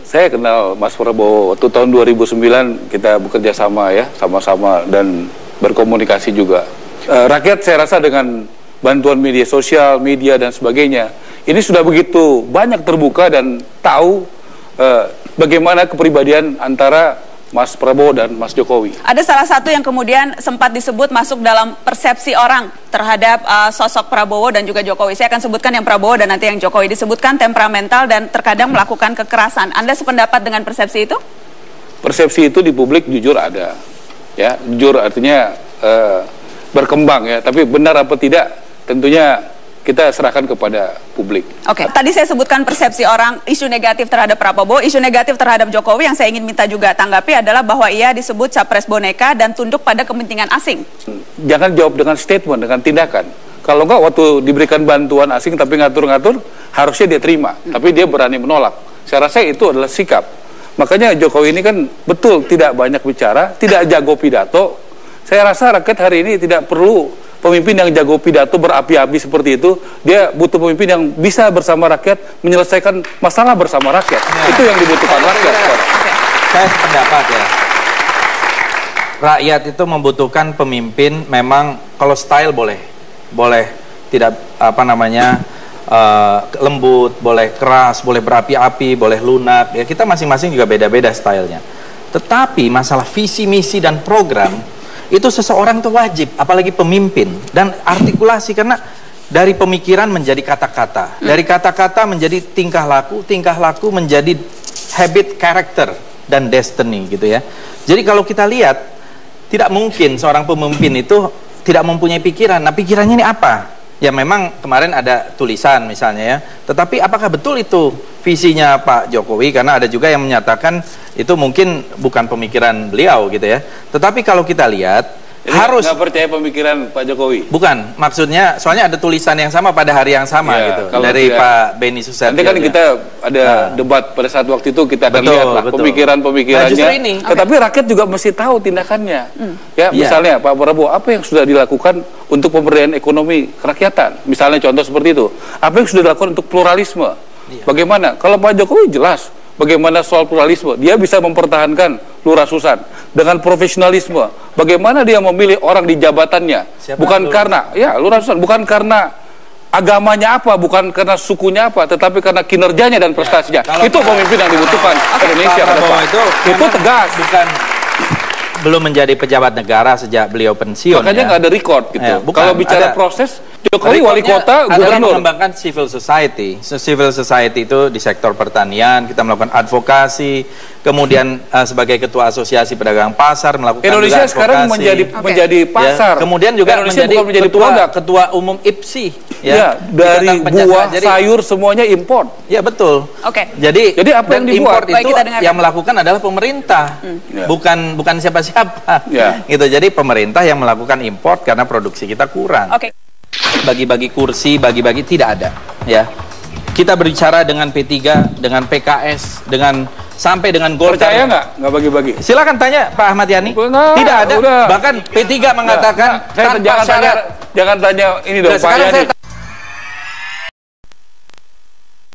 Saya kenal Mas Prabowo waktu tahun 2009 kita bekerja sama ya, sama-sama dan berkomunikasi juga. Rakyat saya rasa dengan bantuan media sosial, media dan sebagainya, ini sudah begitu banyak terbuka dan tahu bagaimana kepribadian antara Mas Prabowo dan Mas Jokowi. Ada salah satu yang kemudian sempat disebut masuk dalam persepsi orang terhadap sosok Prabowo dan juga Jokowi. Saya akan sebutkan yang Prabowo dan nanti yang Jokowi. Disebutkan temperamental dan terkadang melakukan kekerasan. Anda sependapat dengan persepsi itu? Persepsi itu di publik jujur ada, ya, jujur artinya berkembang ya. Tapi benar apa tidak, tentunya kita serahkan kepada publik. Oke, tadi saya sebutkan persepsi orang, isu negatif terhadap Prabowo, isu negatif terhadap Jokowi yang saya ingin minta juga tanggapi adalah bahwa ia disebut capres boneka dan tunduk pada kepentingan asing. Jangan jawab dengan statement, dengan tindakan. Kalau enggak, waktu diberikan bantuan asing tapi ngatur-ngatur, harusnya dia terima. Tapi dia berani menolak. Saya rasa itu adalah sikap. Makanya Jokowi ini kan betul tidak banyak bicara, tidak jago pidato. Saya rasa rakyat hari ini tidak perlu pemimpin yang jago pidato berapi-api seperti itu. Dia butuh pemimpin yang bisa bersama rakyat menyelesaikan masalah bersama rakyat. Itu yang dibutuhkan rakyat. Saya sependapat ya. Rakyat itu membutuhkan pemimpin, memang kalau style boleh tidak lembut, boleh keras, boleh berapi-api, boleh lunak. Ya kita masing-masing juga beda-beda stylenya. Tetapi masalah visi, misi dan program itu seseorang itu wajib, apalagi pemimpin, dan artikulasi, karena dari pemikiran menjadi kata-kata, dari kata-kata menjadi tingkah laku menjadi habit, karakter, dan destiny gitu ya. Jadi kalau kita lihat, tidak mungkin seorang pemimpin itu tidak mempunyai pikiran. Nah pikirannya ini apa? Ya memang kemarin ada tulisan misalnya ya, tetapi apakah betul itu visinya Pak Jokowi? Karena ada juga yang menyatakan itu mungkin bukan pemikiran beliau gitu ya. Tetapi kalau kita lihat, jadi harus nggak percaya pemikiran Pak Jokowi? Bukan, maksudnya soalnya ada tulisan yang sama pada hari yang sama ya, gitu dari Pak Beni Susetio. Nanti kan kita ada debat pada saat waktu itu, kita akan lihat lah pemikiran-pemikirannya. Nah, tetapi rakyat juga mesti tahu tindakannya. Ya, misalnya Pak Prabowo, apa yang sudah dilakukan untuk pemberdayaan ekonomi kerakyatan? Misalnya contoh seperti itu. Apa yang sudah dilakukan untuk pluralisme? Bagaimana? Kalau Pak Jokowi jelas bagaimana soal pluralisme, dia bisa mempertahankan Lurah Susan dengan profesionalisme. Bagaimana dia memilih orang di jabatannya? Bukan karena Lurah Susan, bukan karena agamanya apa, bukan karena sukunya apa, tetapi karena kinerjanya dan prestasinya. Itu pemimpin yang dibutuhkan Indonesia ke depan. Itu tegas. Bukan belum menjadi pejabat negara sejak beliau pensiun. Makanya nggak ada record gitu. Kalau bicara proses, Jokowi wali kota, adalah gubernur. mengembangkan civil society. Civil society itu di sektor pertanian, kita melakukan advokasi, kemudian sebagai ketua asosiasi pedagang pasar melakukan Indonesia juga advokasi. Sekarang menjadi pasar. Ya, kemudian juga menjadi ketua umum IPSI. Ya, dari buah, sayur semuanya import. Ya betul. Jadi apa yang dibuat itu yang melakukan adalah pemerintah, bukan siapa-siapa. Gitu. Jadi pemerintah yang melakukan import karena produksi kita kurang. Bagi-bagi kursi, bagi-bagi tidak ada. Ya, kita berbicara dengan P3, dengan PKS, sampai dengan Golkar. Percaya nggak bagi-bagi? Silakan tanya Pak Ahmad Yani. Tidak ada. Bahkan P3 mengatakan jangan tanya ini dong Pak Yani.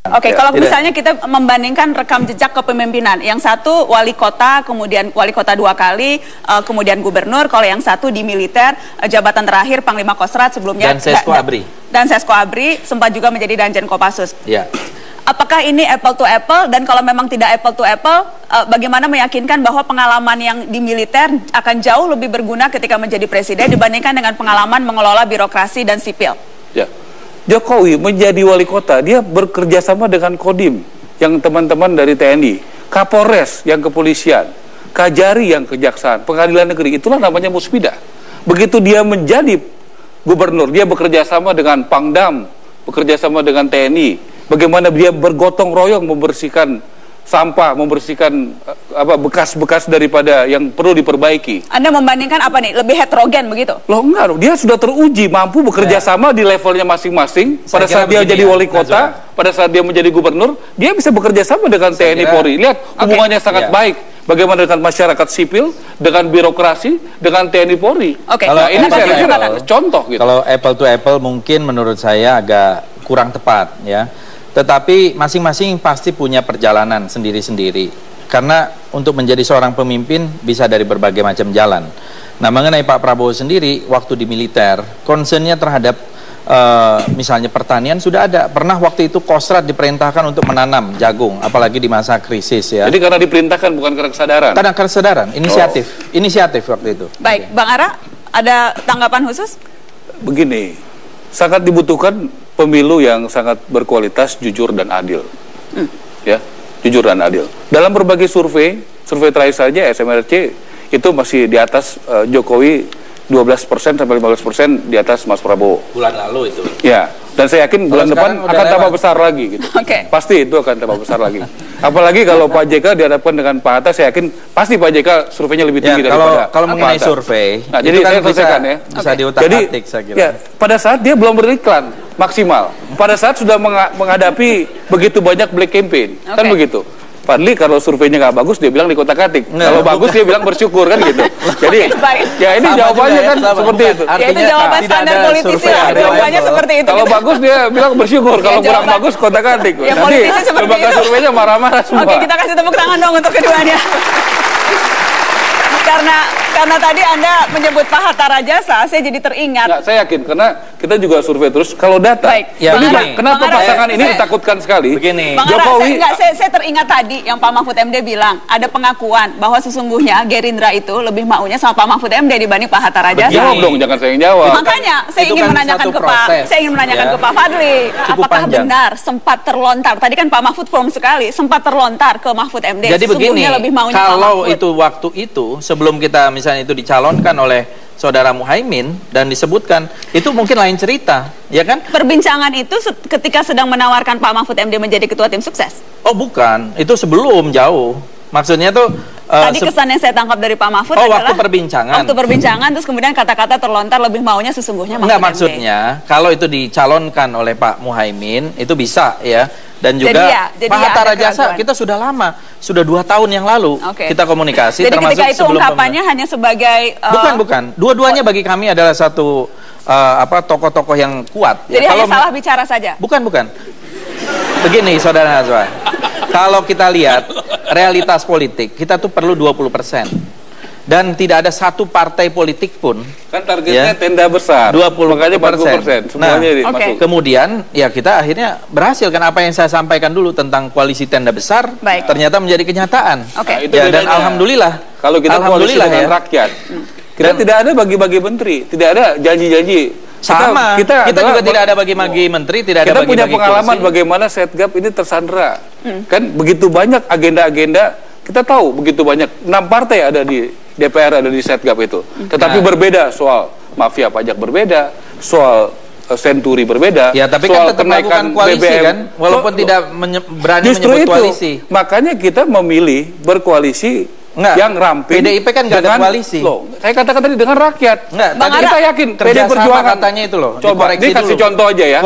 Kalau misalnya kita membandingkan rekam jejak kepemimpinan, yang satu wali kota, kemudian wali kota 2 kali, kemudian gubernur, kalau yang satu di militer, jabatan terakhir Panglima Kostrat, sebelumnya dan Sesko Abri. Dan Sesko Abri sempat juga menjadi Danjen Kopassus. Ya. Apakah ini apple to apple, dan kalau memang tidak apple to apple, bagaimana meyakinkan bahwa pengalaman yang di militer akan jauh lebih berguna ketika menjadi presiden dibandingkan dengan pengalaman mengelola birokrasi dan sipil? Ya. Jokowi menjadi wali kota, dia bekerja sama dengan Kodim, yang teman-teman dari TNI, Kapolres yang kepolisian, Kajari yang kejaksaan, pengadilan negeri, itulah namanya musbidah. Begitu dia menjadi gubernur, dia bekerja sama dengan Pangdam, bekerja sama dengan TNI, bagaimana dia bergotong royong membersihkan sampah, membersihkan bekas-bekas daripada yang perlu diperbaiki. Anda membandingkan apa nih? Lebih heterogen begitu? Loh enggak, dia sudah teruji mampu bekerja sama di levelnya masing-masing. Pada saat dia jadi wali kota, pada saat dia menjadi gubernur, dia bisa bekerja sama dengan TNI Polri. Lihat hubungannya sangat baik. Bagaimana dengan masyarakat sipil, dengan birokrasi, dengan TNI Polri. Kalau ini saya contoh gitu. Kalau apple to apple mungkin menurut saya agak kurang tepat ya. Tetapi masing-masing pasti punya perjalanan sendiri-sendiri. Karena untuk menjadi seorang pemimpin bisa dari berbagai macam jalan. Nah, mengenai Pak Prabowo sendiri, waktu di militer, concernnya terhadap misalnya pertanian sudah ada. Pernah waktu itu Kostrad diperintahkan untuk menanam jagung, apalagi di masa krisis ya. Jadi karena diperintahkan bukan karena kesadaran? Karena kesadaran, inisiatif waktu itu. Baik, Bang Ara, ada tanggapan khusus? Begini, sangat dibutuhkan pemilu yang sangat berkualitas, jujur dan adil. Ya, jujur dan adil. Dalam berbagai survei terakhir saja SMRC itu masih di atas Jokowi 12% sampai 15% di atas Mas Prabowo. Bulan lalu itu. Ya, dan saya yakin bulan depan akan tambah besar lagi gitu. Pasti itu akan tambah besar lagi. Apalagi kalau Pak JK dihadapkan dengan Pak Hatta, saya yakin pasti Pak JK surveinya lebih tinggi daripada kalau mengenai survei. Nah, jadi saya selesaikan ya. Bisa diutak-atik saya kira. Ya, pada saat dia belum beriklan maksimal, pada saat sudah menghadapi begitu banyak black campaign, kan begitu. Fadli kalau surveinya nggak bagus dia bilang dikotak-atik, kalau bagus dia bilang bersyukur kan gitu. Jadi ya ini jawabannya kan seperti itu. Ya itu jawaban standar politisi lah, jawabannya seperti itu. Kalau bagus dia bilang bersyukur, kalau kurang bagus kotak-atik. Ya politisi seperti itu. Lembaga surveinya marah-marah semua. Oke, kita kasih tepuk tangan dong untuk keduanya. Karena tadi Anda menyebut Pak Hatta Rajasa, saya jadi teringat. Nah, saya yakin karena kita juga survei terus kalau data. Ya, kenapa pasangan ini ditakutkan sekali? Begini. Bang Jokowi, saya teringat tadi yang Pak Mahfud MD bilang ada pengakuan bahwa sesungguhnya Gerindra itu lebih maunya sama Pak Mahfud MD dibanding Pak Hatta Rajasa. Jawab dong, jangan saya yang jawab. Makanya saya ingin menanyakan ke Pak Fadli, apakah benar sempat terlontar? Tadi kan Pak Mahfud firm sekali, sempat terlontar ke Mahfud MD. Jadi begini, lebih maunya kalau itu waktu itu sebelum kita misalnya itu dicalonkan oleh saudara Muhaimin dan disebutkan itu mungkin lain cerita, ya kan? Perbincangan itu ketika sedang menawarkan Pak Mahfud MD menjadi ketua tim sukses. Oh bukan, itu sebelum jauh. Maksudnya tuh tadi kesan yang saya tangkap dari Pak Mahfud adalah waktu perbincangan. Waktu perbincangan terus kemudian kata-kata terlontar lebih maunya sesungguhnya Mahfud MD. Maksudnya kalau itu dicalonkan oleh Pak Muhaimin itu bisa ya. Dan juga jadi Pak Hatta Rajasa kita sudah lama, sudah 2 tahun yang lalu kita komunikasi. Jadi ketika itu ungkapannya hanya sebagai bukan. Dua-duanya bagi kami adalah satu tokoh-tokoh yang kuat. Jadi hanya salah bicara saja. Bukan. Begini Saudara Najwa, kalau kita lihat realitas politik kita tuh perlu 20%. Dan tidak ada satu partai politik pun kan targetnya tenda besar 20%, makanya 40% semuanya masuk. Kemudian ya kita akhirnya berhasil kan apa yang saya sampaikan dulu tentang koalisi tenda besar ternyata menjadi kenyataan. Dan alhamdulillah kalau kita koalisi dengan rakyat kita tidak ada bagi-bagi menteri, tidak ada janji-janji. Kita juga tidak ada bagi-bagi menteri, tidak ada kita bagi-bagi punya pengalaman kursi. Bagaimana Setgap ini tersandra. Kan begitu banyak agenda-agenda, kita tahu begitu banyak 6 partai ada di DPR, ada di Setgap itu. Tetapi berbeda soal mafia pajak, berbeda soal senturi, berbeda. Ya, tapi soal kan tetap melakukan koalisi BBM, kan, walaupun tidak berani menyebut koalisi. Makanya kita memilih berkoalisi yang ramping. PDIP kan nggak ada koalisi. Loh, saya katakan tadi dengan rakyat. Kita yakin PD Perjuangan katanya itu loh. Coba ini kasih contoh aja ya.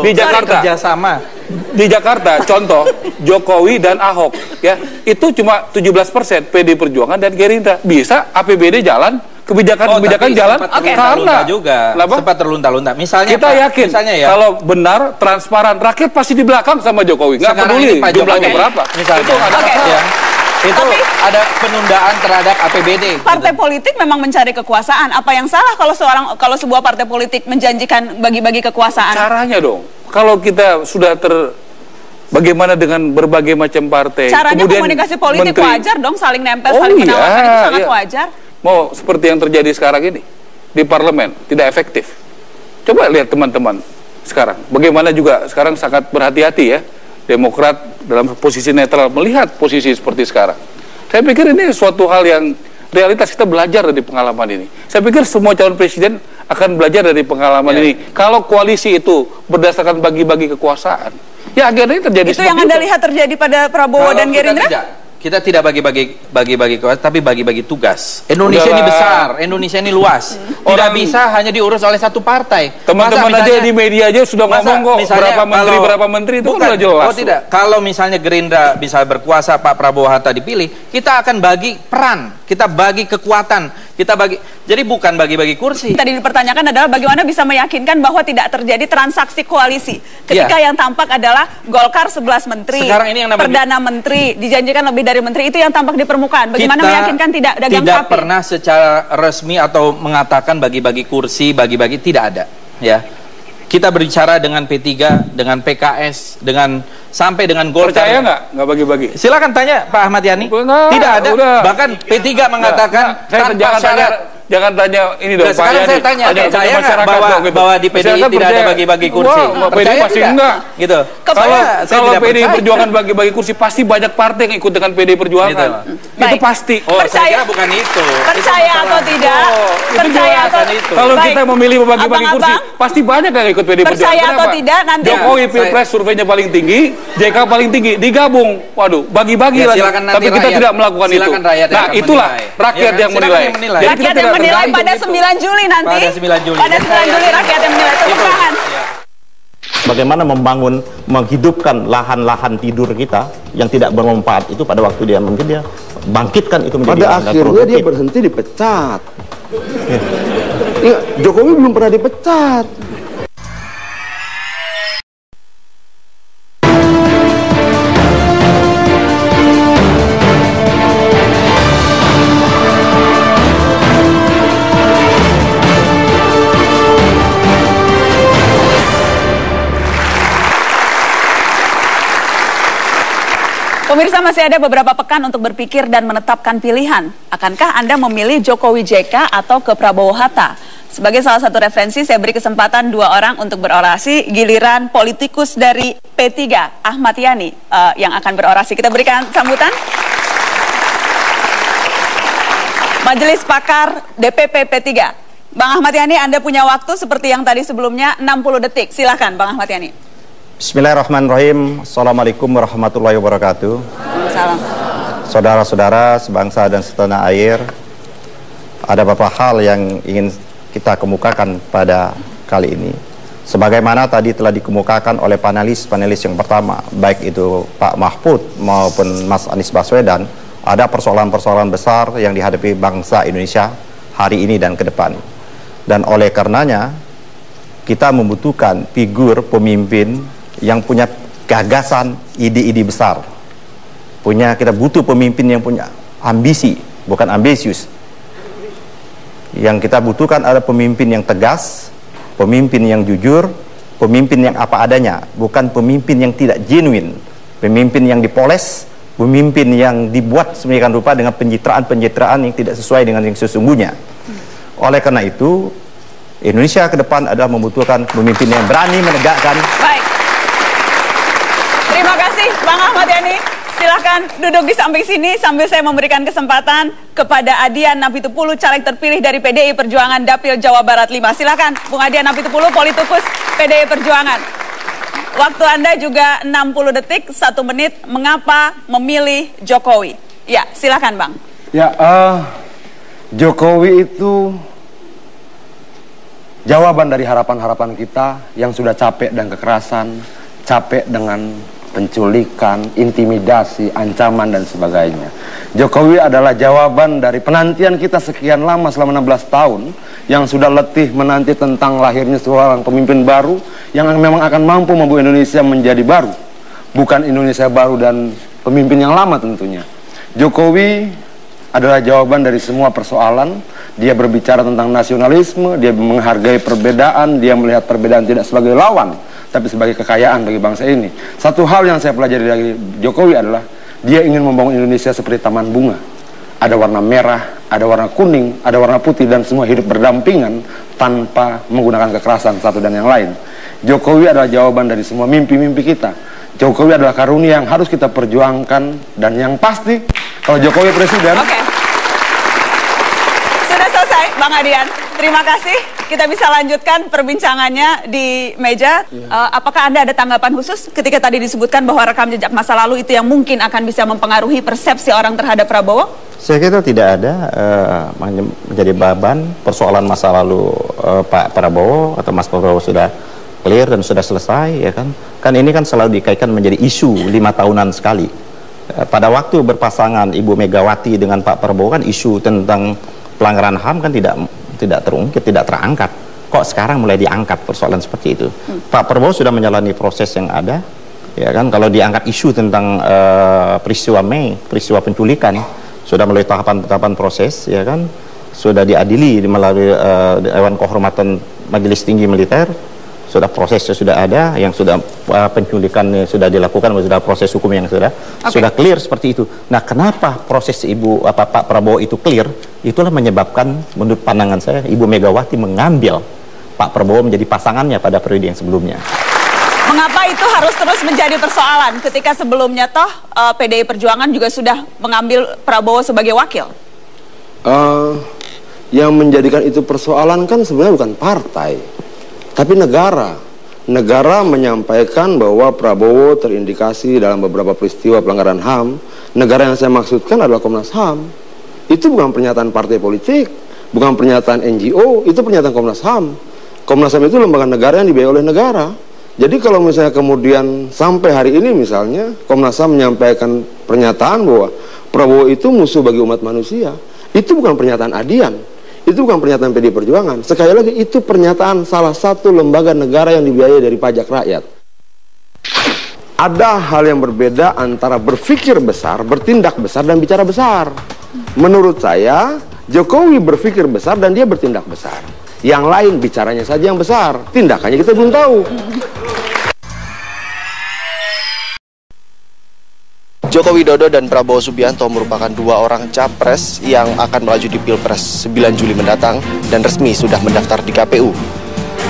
Di Jakarta. Kerjasama. Di Jakarta, contoh Jokowi dan Ahok, ya itu cuma 17% PD Perjuangan dan Gerindra. Bisa APBD jalan, kebijakan jalan karena juga sempat terlunta-lunta. Misalnya kita yakin kalau benar transparan rakyat pasti di belakang sama Jokowi. Nggak peduli jumlahnya berapa. Misalnya itu ada penundaan terhadap APBD. Partai politik memang mencari kekuasaan. Apa yang salah kalau sebuah partai politik menjanjikan bagi-bagi kekuasaan? Caranya dong. Kalau kita sudah bagaimana dengan berbagai macam partai. Caranya komunikasi politik wajar dong, saling nempel, saling menawarkan itu sangat wajar. Mau seperti yang terjadi sekarang ini di parlemen tidak efektif. Coba lihat teman-teman sekarang. Bagaimana juga sekarang sangat berhati-hati ya. Demokrat dalam posisi netral melihat posisi seperti sekarang. Saya pikir ini suatu hal yang realitas, kita belajar dari pengalaman ini. Saya pikir semua calon presiden akan belajar dari pengalaman ini. Kalau koalisi itu berdasarkan bagi-bagi kekuasaan, ya akhirnya terjadi itu yang Anda lihat terjadi pada Prabowo dan Gerindra? Kita tidak bagi-bagi kekuasaan, tapi bagi-bagi tugas. Indonesia ini besar, Indonesia ini luas. Tidak bisa hanya diurus oleh satu partai. Teman-teman aja di media aja sudah ngomong kok berapa menteri itu kan udah jelas. Oh tidak, kalau misalnya Gerindra bisa berkuasa, Pak Prabowo Hatta dipilih, kita akan bagi peran, kita bagi kekuatan, kita bagi. Jadi bukan bagi-bagi kursi. Tadi dipertanyakan adalah bagaimana bisa meyakinkan bahwa tidak terjadi transaksi koalisi. Ketika yang tampak adalah Golkar 11 menteri, Perdana Menteri, dijanjikan lebih dari menteri, itu yang tampak di permukaan. Bagaimana meyakinkan tidak dagang sapi? Tidak pernah secara resmi atau mengatakan bagi-bagi kursi, bagi-bagi, tidak ada. Ya. kita berbicara dengan P3, dengan PKS, sampai dengan Golkar. Percaya nggak bagi-bagi? Silakan tanya Pak Ahmad Yani. Tidak ada. Udah. Bahkan P3 mengatakan tanpa syarat. Jangan tanya ini dong. Sekarang saya tanya masyarakat bahwa di PDI tidak ada bagi-bagi kursi. PDI pasti enggak. Gitu. Kalau PDI Perjuangan bagi-bagi kursi, pasti banyak partai yang ikut dengan PDI Perjuangan. Itu pasti. Saya kira bukan itu. Percaya atau tidak? Percaya atau tidak? Kalau kita memilih bagi-bagi kursi, pasti banyak yang ikut PDI Perjuangan. Percaya atau tidak? Nanti Jokowi Pilpres surveinya paling tinggi, JK paling tinggi, digabung. Waduh, bagi-bagi lagi. Tapi kita tidak melakukan itu. Nah, itulah rakyat yang menilai. Rakyat yang menilai pada 9 Juli nanti. Pada 9 Juli rakyat yang menilai. Tepuk tangan. Bagaimana menghidupkan lahan-lahan tidur kita yang tidak bermanfaat itu pada waktu dia mungkin dia bangkitkan itu menjadi pada akhirnya dia berhenti dipecat. Ya, Jokowi belum pernah dipecat. Pemirsa, masih ada beberapa pekan untuk berpikir dan menetapkan pilihan. Akankah Anda memilih Jokowi JK atau ke Prabowo Hatta? Sebagai salah satu referensi, saya beri kesempatan 2 orang untuk berorasi. Giliran politikus dari P3, Ahmad Yani, yang akan berorasi. Kita berikan sambutan. Majelis Pakar DPP P3. Bang Ahmad Yani, Anda punya waktu seperti yang tadi sebelumnya, 60 detik. Silakan, Bang Ahmad Yani. Bismillahirrahmanirrahim. Assalamualaikum warahmatullahi wabarakatuh. Salam. Saudara-saudara sebangsa dan setanah air, ada beberapa hal yang ingin kita kemukakan pada kali ini. Sebagaimana tadi telah dikemukakan oleh panelis yang pertama, baik itu Pak Mahfud maupun Mas Anies Baswedan, ada persoalan-persoalan besar yang dihadapi bangsa Indonesia hari ini dan ke depan. Dan oleh karenanya, kita membutuhkan figur pemimpin yang punya gagasan, ide-ide besar. Kita butuh pemimpin yang punya ambisi, bukan ambisius. Yang kita butuhkan adalah pemimpin yang tegas, pemimpin yang jujur, pemimpin yang apa adanya, bukan pemimpin yang tidak genuine, pemimpin yang dipoles, pemimpin yang dibuat sedemikian rupa dengan pencitraan-pencitraan yang tidak sesuai dengan yang sesungguhnya. Oleh karena itu, Indonesia ke depan adalah membutuhkan pemimpin yang berani menegakkan. Baik. Terima kasih Bang Ahmad Yani. Silahkan duduk di samping sini sambil saya memberikan kesempatan kepada Adian Napitupulu, caleg terpilih dari PDI Perjuangan Dapil Jawa Barat 5. Silahkan Bung Adian Napitupulu, politikus PDI Perjuangan. Waktu Anda juga 60 detik, 1 menit. Mengapa memilih Jokowi? Ya, silahkan Bang. Ya, Jokowi itu jawaban dari harapan-harapan kita yang sudah capek dan kekerasan, capek dengan penculikan, intimidasi, ancaman dan sebagainya. Jokowi adalah jawaban dari penantian kita sekian lama selama 16 tahun yang sudah letih menanti tentang lahirnya seorang pemimpin baru yang memang akan mampu membuat Indonesia menjadi baru. Bukan Indonesia baru dan pemimpin yang lama tentunya. Jokowi adalah jawaban dari semua persoalan. Dia berbicara tentang nasionalisme, dia menghargai perbedaan, dia melihat perbedaan tidak sebagai lawan, tapi sebagai kekayaan bagi bangsa ini. Satu hal yang saya pelajari dari Jokowi adalah dia ingin membangun Indonesia seperti taman bunga. Ada warna merah, ada warna kuning, ada warna putih, dan semua hidup berdampingan tanpa menggunakan kekerasan satu dan yang lain. Jokowi adalah jawaban dari semua mimpi-mimpi kita. Jokowi adalah karunia yang harus kita perjuangkan, dan yang pasti kalau Jokowi presiden. Sudah selesai Bang Adian. Terima kasih. Kita bisa lanjutkan perbincangannya di meja. Apakah Anda ada tanggapan khusus ketika tadi disebutkan bahwa rekam jejak masa lalu itu yang mungkin akan bisa mempengaruhi persepsi orang terhadap Prabowo? Saya kira tidak ada menjadi beban persoalan masa lalu Pak Prabowo atau Mas Prabowo sudah clear dan sudah selesai, ya kan? Kan ini kan selalu dikaitkan menjadi isu 5 tahunan sekali. Pada waktu berpasangan Ibu Megawati dengan Pak Prabowo kan isu tentang pelanggaran HAM kan tidak terungkit, tidak terangkat. Kok sekarang mulai diangkat persoalan seperti itu? Pak Prabowo sudah menjalani proses yang ada, ya kan? Kalau diangkat isu tentang peristiwa Mei, peristiwa penculikan, sudah melalui tahapan-tahapan proses, ya kan? Sudah diadili melalui Dewan Kehormatan Majelis Tinggi Militer, sudah prosesnya sudah ada, yang sudah penculikannya sudah dilakukan, sudah proses hukum yang sudah clear seperti itu. Nah, kenapa proses Pak Prabowo itu clear? Itulah menyebabkan menurut pandangan saya Ibu Megawati mengambil Pak Prabowo menjadi pasangannya pada periode yang sebelumnya. Mengapa itu harus terus menjadi persoalan ketika sebelumnya toh PDI Perjuangan juga sudah mengambil Prabowo sebagai wakil? Yang menjadikan itu persoalan kan sebenarnya bukan partai, tapi negara. Negara menyampaikan bahwa Prabowo terindikasi dalam beberapa peristiwa pelanggaran HAM. Negara yang saya maksudkan adalah Komnas HAM. Itu bukan pernyataan partai politik, bukan pernyataan NGO, itu pernyataan Komnas HAM. Komnas HAM itu lembaga negara yang dibiayai oleh negara. Jadi kalau misalnya kemudian sampai hari ini misalnya Komnas HAM menyampaikan pernyataan bahwa Prabowo itu musuh bagi umat manusia, itu bukan pernyataan adian. Itu bukan pernyataan PDI Perjuangan. Sekali lagi, itu pernyataan salah satu lembaga negara yang dibiayai dari pajak rakyat. Ada hal yang berbeda antara berpikir besar, bertindak besar, dan bicara besar. Menurut saya, Jokowi berpikir besar dan dia bertindak besar. Yang lain bicaranya saja yang besar, tindakannya kita belum tahu. Joko Widodo dan Prabowo Subianto merupakan dua orang capres yang akan melaju di Pilpres 9 Juli mendatang dan resmi sudah mendaftar di KPU.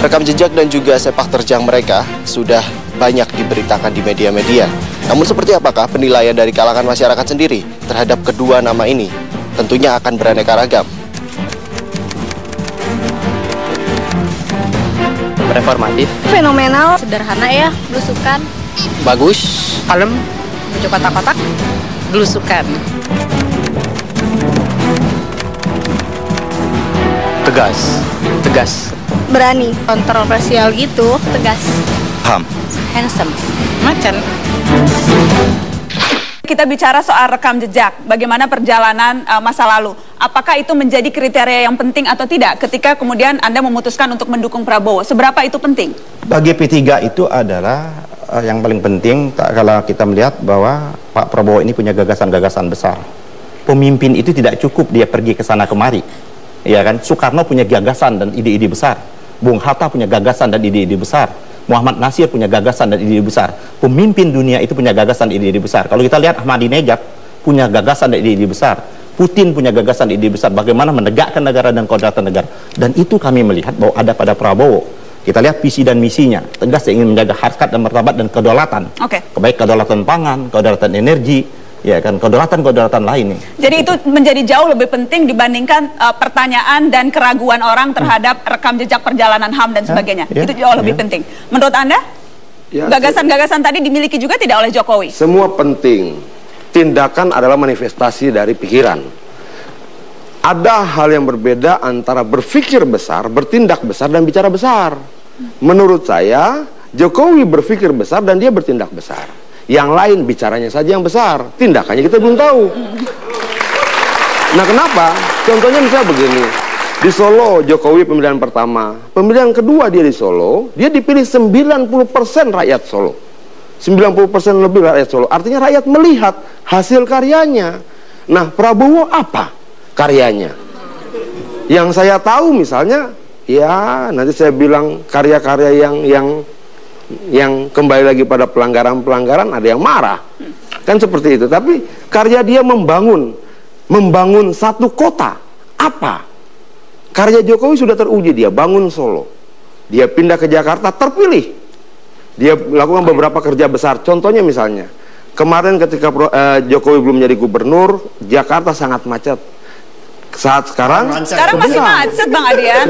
Rekam jejak dan juga sepak terjang mereka sudah banyak diberitakan di media-media. Namun seperti apakah penilaian dari kalangan masyarakat sendiri terhadap kedua nama ini? Tentunya akan beraneka ragam. Reformatif, fenomenal, sederhana ya, belusukan, bagus, kalem, menuju kotak-kotak, belusukan, tegas, berani, kontroversial gitu, tegas, paham, handsome, macan. Kita bicara soal rekam jejak, bagaimana perjalanan masa lalu. Apakah itu menjadi kriteria yang penting atau tidak ketika kemudian Anda memutuskan untuk mendukung Prabowo? Seberapa itu penting? Bagi P3 itu adalah yang paling penting kalau kita melihat bahwa Pak Prabowo ini punya gagasan-gagasan besar. Pemimpin itu tidak cukup dia pergi ke sana kemari. Ya kan? Soekarno punya gagasan dan ide-ide besar. Bung Hatta punya gagasan dan ide-ide besar. Muhammad Nasir punya gagasan dan ide besar. Pemimpin dunia itu punya gagasan dan ide besar. Kalau kita lihat Ahmadinejad punya gagasan dan ide besar. Putin punya gagasan dan ide besar. Bagaimana menegakkan negara dan kedaulatan negara. Dan itu kami melihat bahwa ada pada Prabowo. Kita lihat visi dan misinya. Tegas ingin menjaga harkat dan martabat dan kedaulatan. Baik kedaulatan pangan, kedaulatan energi, ya kan, kedaulatan lain. Jadi itu menjadi jauh lebih penting dibandingkan pertanyaan dan keraguan orang terhadap rekam jejak perjalanan HAM dan sebagainya. Itu jauh lebih penting. Menurut Anda, gagasan-gagasan tadi dimiliki juga tidak oleh Jokowi? Semua penting. Tindakan adalah manifestasi dari pikiran. Ada hal yang berbeda antara berpikir besar, bertindak besar, dan bicara besar. Menurut saya, Jokowi berpikir besar dan dia bertindak besar. Yang lain bicaranya saja yang besar, tindakannya kita belum tahu. Nah, kenapa? Contohnya misalnya begini, di Solo Jokowi pemilihan pertama, pemilihan kedua dia di Solo, dia dipilih 90% rakyat Solo, 90% lebih rakyat Solo. Artinya rakyat melihat hasil karyanya. Nah, Prabowo apa karyanya? Yang saya tahu misalnya, ya nanti saya bilang karya-karya yang kembali lagi pada pelanggaran-pelanggaran, ada yang marah. Kan seperti itu. Tapi karya dia membangun satu kota. Apa? Karya Jokowi sudah teruji, dia bangun Solo. Dia pindah ke Jakarta, terpilih. Dia lakukan beberapa kerja besar. Contohnya misalnya, kemarin ketika Jokowi belum menjadi gubernur, Jakarta sangat macet. Saat sekarang masih macet, Bang Adian.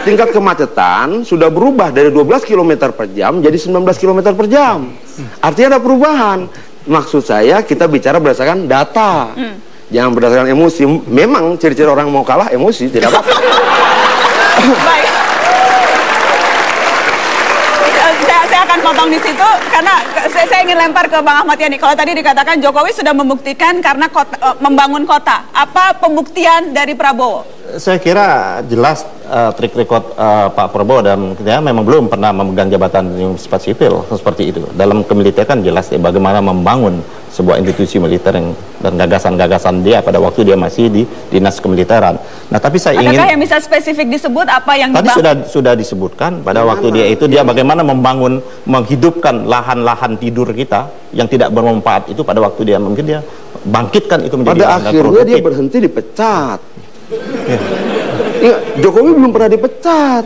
Tingkat kemacetan sudah berubah dari 12 km per jam jadi 19 km per jam. Artinya ada perubahan. Maksud saya kita bicara berdasarkan data. Jangan berdasarkan emosi. Memang ciri-ciri orang mau kalah emosi, tidak apa-apa. Baik. Saya akan potong di situ karena saya ingin lempar ke Bang Ahmad Yani. Kalau tadi dikatakan Jokowi sudah membuktikan karena membangun kota. Apa pembuktian dari Prabowo? Saya kira jelas trik record Pak Prabowo dan dia memang belum pernah memegang jabatan yang sifat sipil seperti itu. Dalam kemiliteran jelas bagaimana membangun sebuah institusi militer dan gagasan-gagasan dia pada waktu dia masih di dinas kemiliteran. Nah, tapi saya ingin... Adakah yang bisa spesifik disebut apa yang tadi sudah disebutkan pada waktu dia bagaimana menghidupkan lahan-lahan tidur kita yang tidak bermanfaat itu pada waktu dia mungkin dia bangkitkan itu menjadi pada akhirnya dia berhenti dipecat. Ya, Jokowi belum pernah dipecat.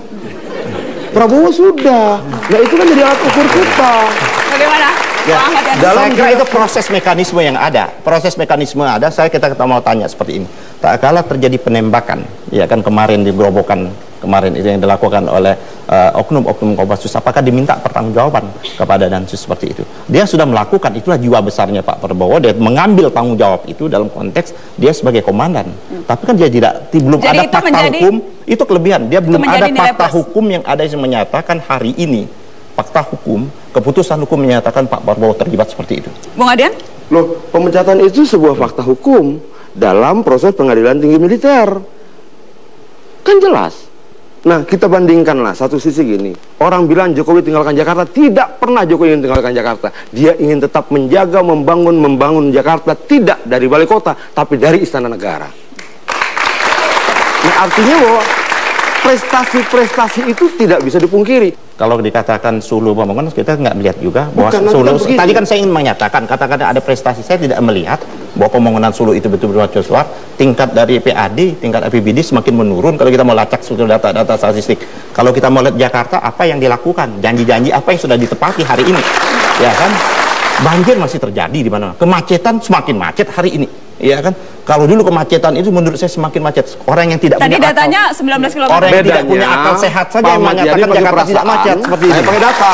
Prabowo sudah. Nah, itu kan jadi alat ukur kita. Bagaimana? Ya, saya kira itu proses mekanisme yang ada. Proses mekanisme ada, kita mau tanya seperti ini. Tak kala terjadi penembakan, ya kan kemarin di Gerobokan kemarin itu yang dilakukan oleh oknum-oknum Kopassus, apakah diminta pertanggungjawaban kepada Densus seperti itu? Dia sudah melakukan, itulah jiwa besarnya Pak Prabowo, dia mengambil tanggung jawab itu dalam konteks dia sebagai komandan. Tapi kan dia belum ada fakta hukum, itu kelebihan. Dia belum ada fakta hukum yang ada yang menyatakan hari ini fakta hukum, keputusan hukum menyatakan Pak Prabowo terlibat seperti itu. Bung Adian? Loh, pemecatan itu sebuah fakta hukum dalam proses pengadilan tinggi militer. Kan jelas. Nah, kita bandingkanlah satu sisi gini. Orang bilang Jokowi tinggalkan Jakarta, tidak pernah Jokowi ingin tinggalkan Jakarta. Dia ingin tetap menjaga, membangun Jakarta, tidak dari balai kota, tapi dari istana negara. Nah, artinya bahwa prestasi-prestasi itu tidak bisa dipungkiri. Kalau dikatakan Sulu pembangunan, kita nggak melihat juga bahwa Sulu, tadi kan saya ingin menyatakan, katakan ada prestasi, saya tidak melihat bahwa pembangunan Sulu itu betul-betul cukup. Tingkat dari PAD, tingkat APBD semakin menurun kalau kita mau lacak data-data statistik. Kalau kita mau lihat Jakarta, apa yang dilakukan, janji-janji apa yang sudah ditepati hari ini, ya kan? Banjir masih terjadi di mana, kemacetan semakin macet hari ini, ya kan? Kalau dulu kemacetan itu menurut saya semakin macet. Orang yang tidak tadi punya datanya akal, 19 km. orang yang tidak punya akal sehat saja yang menyatakan Jakarta tidak macet seperti ini. Pakai data.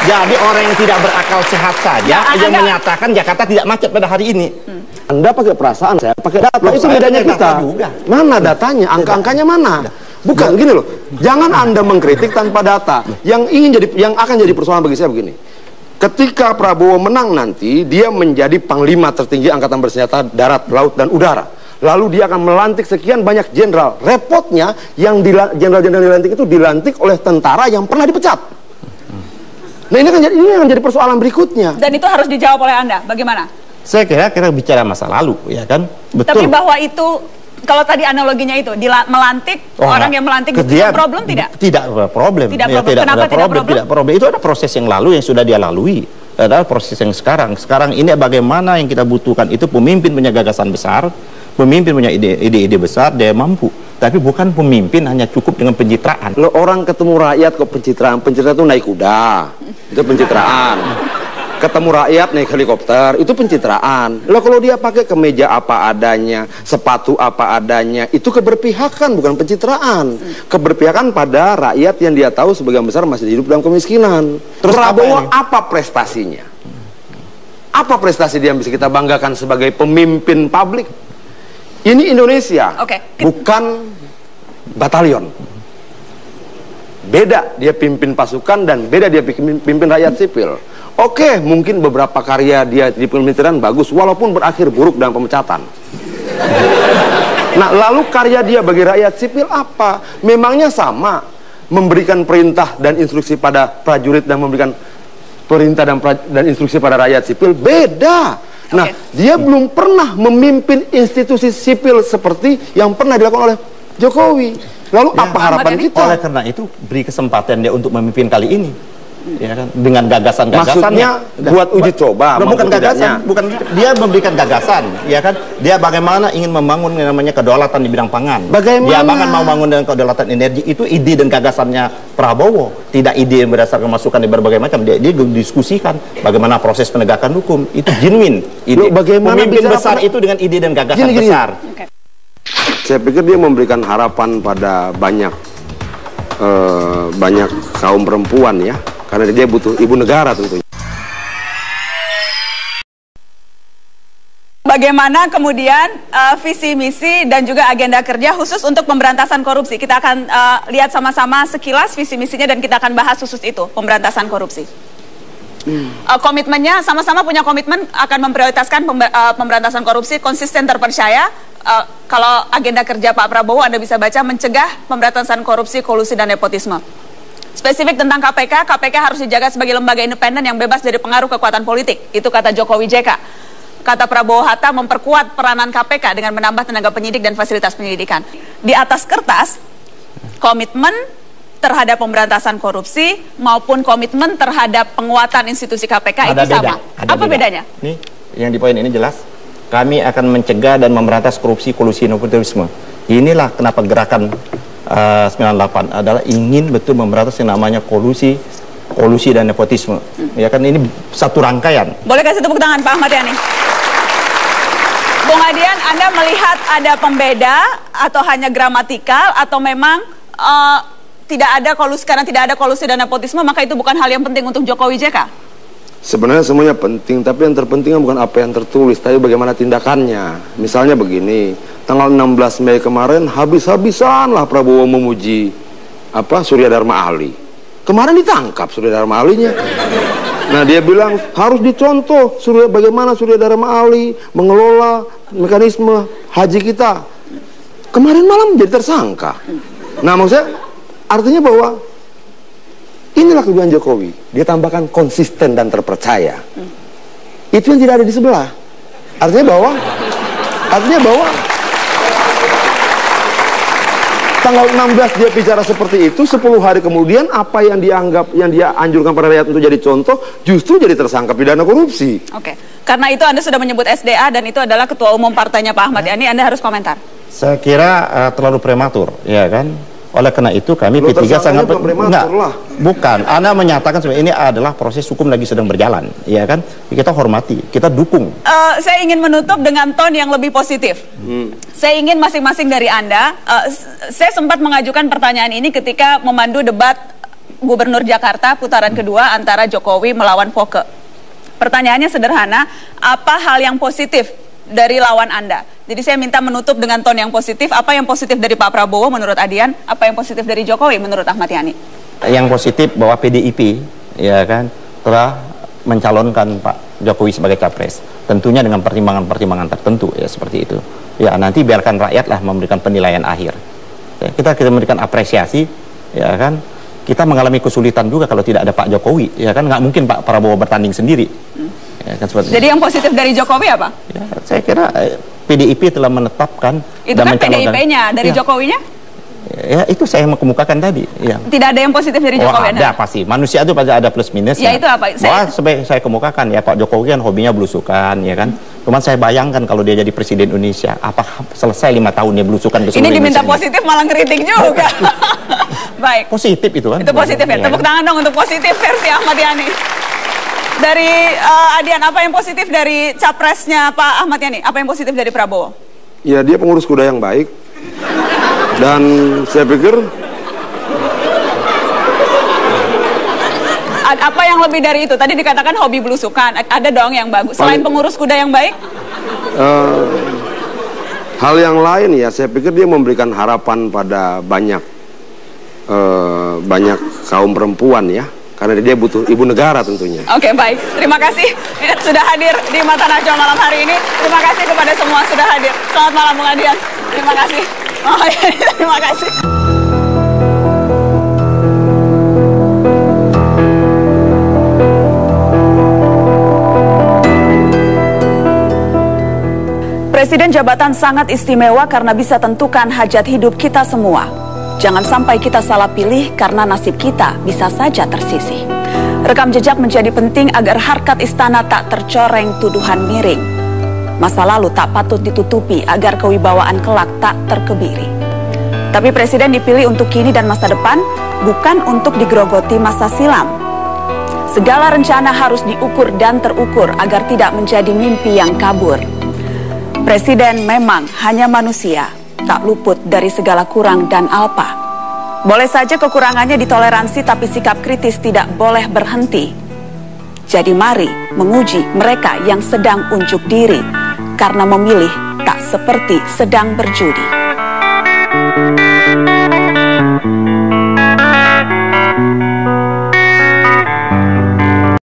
Jadi orang yang tidak berakal sehat saja yang menyatakan Jakarta tidak macet pada hari ini. Anda pakai perasaan, saya pakai data. Itu bedanya kita. Mana datanya? Angka-angkanya mana? Bukan gini loh. Jangan Anda mengkritik tanpa data. Yang akan jadi persoalan bagi saya begini. Ketika Prabowo menang nanti, dia menjadi panglima tertinggi Angkatan Bersenjata Darat, Laut, dan Udara. Lalu dia akan melantik sekian banyak jenderal. Repotnya, yang jenderal-jenderal dilantik itu dilantik oleh tentara yang pernah dipecat. Nah, ini akan jadi persoalan berikutnya. Dan itu harus dijawab oleh Anda. Bagaimana? Saya kira bicara masa lalu, ya kan? Betul. Tapi bahwa itu, kalau tadi analoginya itu melantik orang yang melantik itu problem tidak? Tidak problem. Tidak problem. Ya, Kenapa tidak problem? Tidak problem. Itu ada proses yang lalu yang sudah dia lalui. Adalah proses yang sekarang. Sekarang ini bagaimana yang kita butuhkan itu pemimpin punya gagasan besar, pemimpin punya ide-ide besar, dia mampu. Tapi bukan pemimpin hanya cukup dengan pencitraan. Lo orang ketemu rakyat kok pencitraan itu naik kuda, itu pencitraan. Ketemu rakyat naik helikopter, itu pencitraan. Loh, kalau dia pakai kemeja apa adanya, sepatu apa adanya, itu keberpihakan, bukan pencitraan. Keberpihakan pada rakyat yang dia tahu sebagian besar masih hidup dalam kemiskinan. Terus Prabowo apa prestasinya? Apa prestasi dia yang bisa kita banggakan sebagai pemimpin publik? Ini Indonesia, bukan batalion. Beda dia pimpin pasukan dan beda dia pimpin rakyat sipil. Oke, mungkin beberapa karya dia di pemerintahan bagus, walaupun berakhir buruk dalam pemecatan. Nah, lalu karya dia bagi rakyat sipil apa? Memangnya sama memberikan perintah dan instruksi pada prajurit dan memberikan perintah dan instruksi pada rakyat sipil? Beda. Nah, dia belum pernah memimpin institusi sipil seperti yang pernah dilakukan oleh Jokowi. Lalu apa harapan kita? Oleh karena itu, beri kesempatan dia untuk memimpin kali ini. Ya kan, dengan gagasan-gagasannya. Maksudnya buat uji coba, bukan gagasan, bukan dia memberikan gagasan, ya kan? Dia bagaimana ingin membangun yang namanya kedaulatan di bidang pangan. Bagaimana? Dia bahkan mau bangun dengan kedaulatan energi, itu ide dan gagasannya Prabowo, tidak ide yang berdasarkan masukan di berbagai macam. Dia diskusikan bagaimana proses penegakan hukum, itu genuine ide. Bagaimana pemimpin besar itu dengan ide dan gagasan besar. Saya pikir dia memberikan harapan pada banyak kaum perempuan ya. Karena dia butuh ibu negara tentunya. Bagaimana kemudian visi misi dan juga agenda kerja khusus untuk pemberantasan korupsi? Kita akan lihat sama-sama sekilas visi misinya dan kita akan bahas khusus itu, pemberantasan korupsi. Komitmennya sama-sama punya komitmen akan memprioritaskan pemberantasan korupsi, konsisten, terpercaya. Kalau agenda kerja Pak Prabowo Anda bisa baca, mencegah pemberantasan korupsi, kolusi dan nepotisme. Spesifik tentang KPK, KPK harus dijaga sebagai lembaga independen yang bebas dari pengaruh kekuatan politik. Itu kata Jokowi JK. Kata Prabowo Hatta memperkuat peranan KPK dengan menambah tenaga penyidik dan fasilitas penyelidikan. Di atas kertas, komitmen terhadap pemberantasan korupsi maupun komitmen terhadap penguatan institusi KPK itu sama. Apa bedanya? Nih, yang di poin ini jelas. Kami akan mencegah dan memberantas korupsi, kolusi, nepotisme. Inilah kenapa gerakan 98 adalah ingin betul memberantas yang namanya kolusi dan nepotisme. Ya kan, ini satu rangkaian. Boleh kasih tepuk tangan Pak Ahmad Yani. Bung Adian, Anda melihat ada pembeda atau hanya gramatikal atau memang tidak ada kolusi, karena tidak ada kolusi dan nepotisme maka itu bukan hal yang penting untuk Jokowi JK? Sebenarnya semuanya penting, tapi yang terpenting bukan apa yang tertulis, tapi bagaimana tindakannya. Misalnya begini, tanggal 16 Mei kemarin habis-habisan lah Prabowo memuji Surya Dharma Ali. Kemarin ditangkap Surya Dharma Alinya. Nah, dia bilang harus dicontoh bagaimana Surya Dharma Ali mengelola mekanisme haji kita. Kemarin malam menjadi tersangka. Nah, maksudnya artinya bahwa inilah kelebihan Jokowi. Dia tambahkan konsisten dan terpercaya. Itu yang tidak ada di sebelah. Artinya bahwa tanggal 16 dia bicara seperti itu, 10 hari kemudian apa yang dianggap, yang dia anjurkan pada rakyat untuk jadi contoh, justru jadi tersangka pidana korupsi. Oke. Karena itu Anda sudah menyebut SDA dan itu adalah ketua umum partainya Pak Ahmad Yani, Anda harus komentar. Saya kira terlalu prematur, ya kan? Oleh karena itu kami P3 sangat bukan. Anda menyatakan sebenarnya ini adalah proses hukum lagi sedang berjalan, ya kan? Kita hormati, kita dukung. Saya ingin menutup dengan ton yang lebih positif. Saya ingin masing-masing dari Anda. Saya sempat mengajukan pertanyaan ini ketika memandu debat Gubernur Jakarta putaran kedua antara Jokowi melawan Foke. Pertanyaannya sederhana, apa hal yang positif dari lawan Anda? Jadi saya minta menutup dengan ton yang positif. Apa yang positif dari Pak Prabowo menurut Adian? Apa yang positif dari Jokowi menurut Ahmad Yani? Yang positif bahwa PDIP, ya kan, telah mencalonkan Pak Jokowi sebagai capres. Tentunya dengan pertimbangan-pertimbangan tertentu, ya seperti itu. Ya nanti biarkan rakyatlah memberikan penilaian akhir. Ya, kita memberikan apresiasi, ya kan. Kita mengalami kesulitan juga kalau tidak ada Pak Jokowi, ya kan. Nggak mungkin Pak Prabowo bertanding sendiri. Ya, kan, jadi yang positif dari Jokowi apa? Ya, saya kira PDIP telah menetapkan itu dan kan PDIP-nya, dari Jokowinya? Ya itu saya mau kemukakan tadi. Ya. Tidak ada yang positif dari Jokowi? Ada pasti, manusia itu pasti ada plus minus. Ya itu apa? Saya kemukakan ya, Pak Jokowi kan hobinya belusukan, ya kan. Cuman saya bayangkan kalau dia jadi presiden Indonesia, apakah selesai 5 tahun dia belusukan ke seluruh Indonesia? Ini diminta positif malah ngeritik juga. Baik. Positif itu kan? Itu positif ya. Tepuk tangan dong untuk positif versi Ahmad Yani. Dari Adian, apa yang positif dari capresnya Pak Ahmad Yani? Apa yang positif dari Prabowo? Ya, dia pengurus kuda yang baik. Dan saya pikir apa yang lebih dari itu? Tadi dikatakan hobi belusukan. Ada dong yang bagus. Selain pengurus kuda yang baik? Hal yang lain ya, saya pikir dia memberikan harapan pada banyak kaum perempuan ya. Karena dia butuh ibu negara tentunya. Oke, baik. Terima kasih sudah hadir di Mata Najwa malam hari ini. Terima kasih kepada semua sudah hadir. Selamat malam Bung Adian. Terima kasih. Terima kasih. Presiden jabatan sangat istimewa karena bisa tentukan hajat hidup kita semua. Jangan sampai kita salah pilih karena nasib kita bisa saja tersisih. Rekam jejak menjadi penting agar harkat istana tak tercoreng tuduhan miring. Masa lalu tak patut ditutupi agar kewibawaan kelak tak terkebiri. Tapi presiden dipilih untuk kini dan masa depan, bukan untuk digerogoti masa silam. Segala rencana harus diukur dan terukur agar tidak menjadi mimpi yang kabur. Presiden memang hanya manusia, tak luput dari segala kurang dan alpa. Boleh saja kekurangannya ditoleransi, tapi sikap kritis tidak boleh berhenti. Jadi mari menguji mereka yang sedang unjuk diri, karena memilih tak seperti sedang berjudi.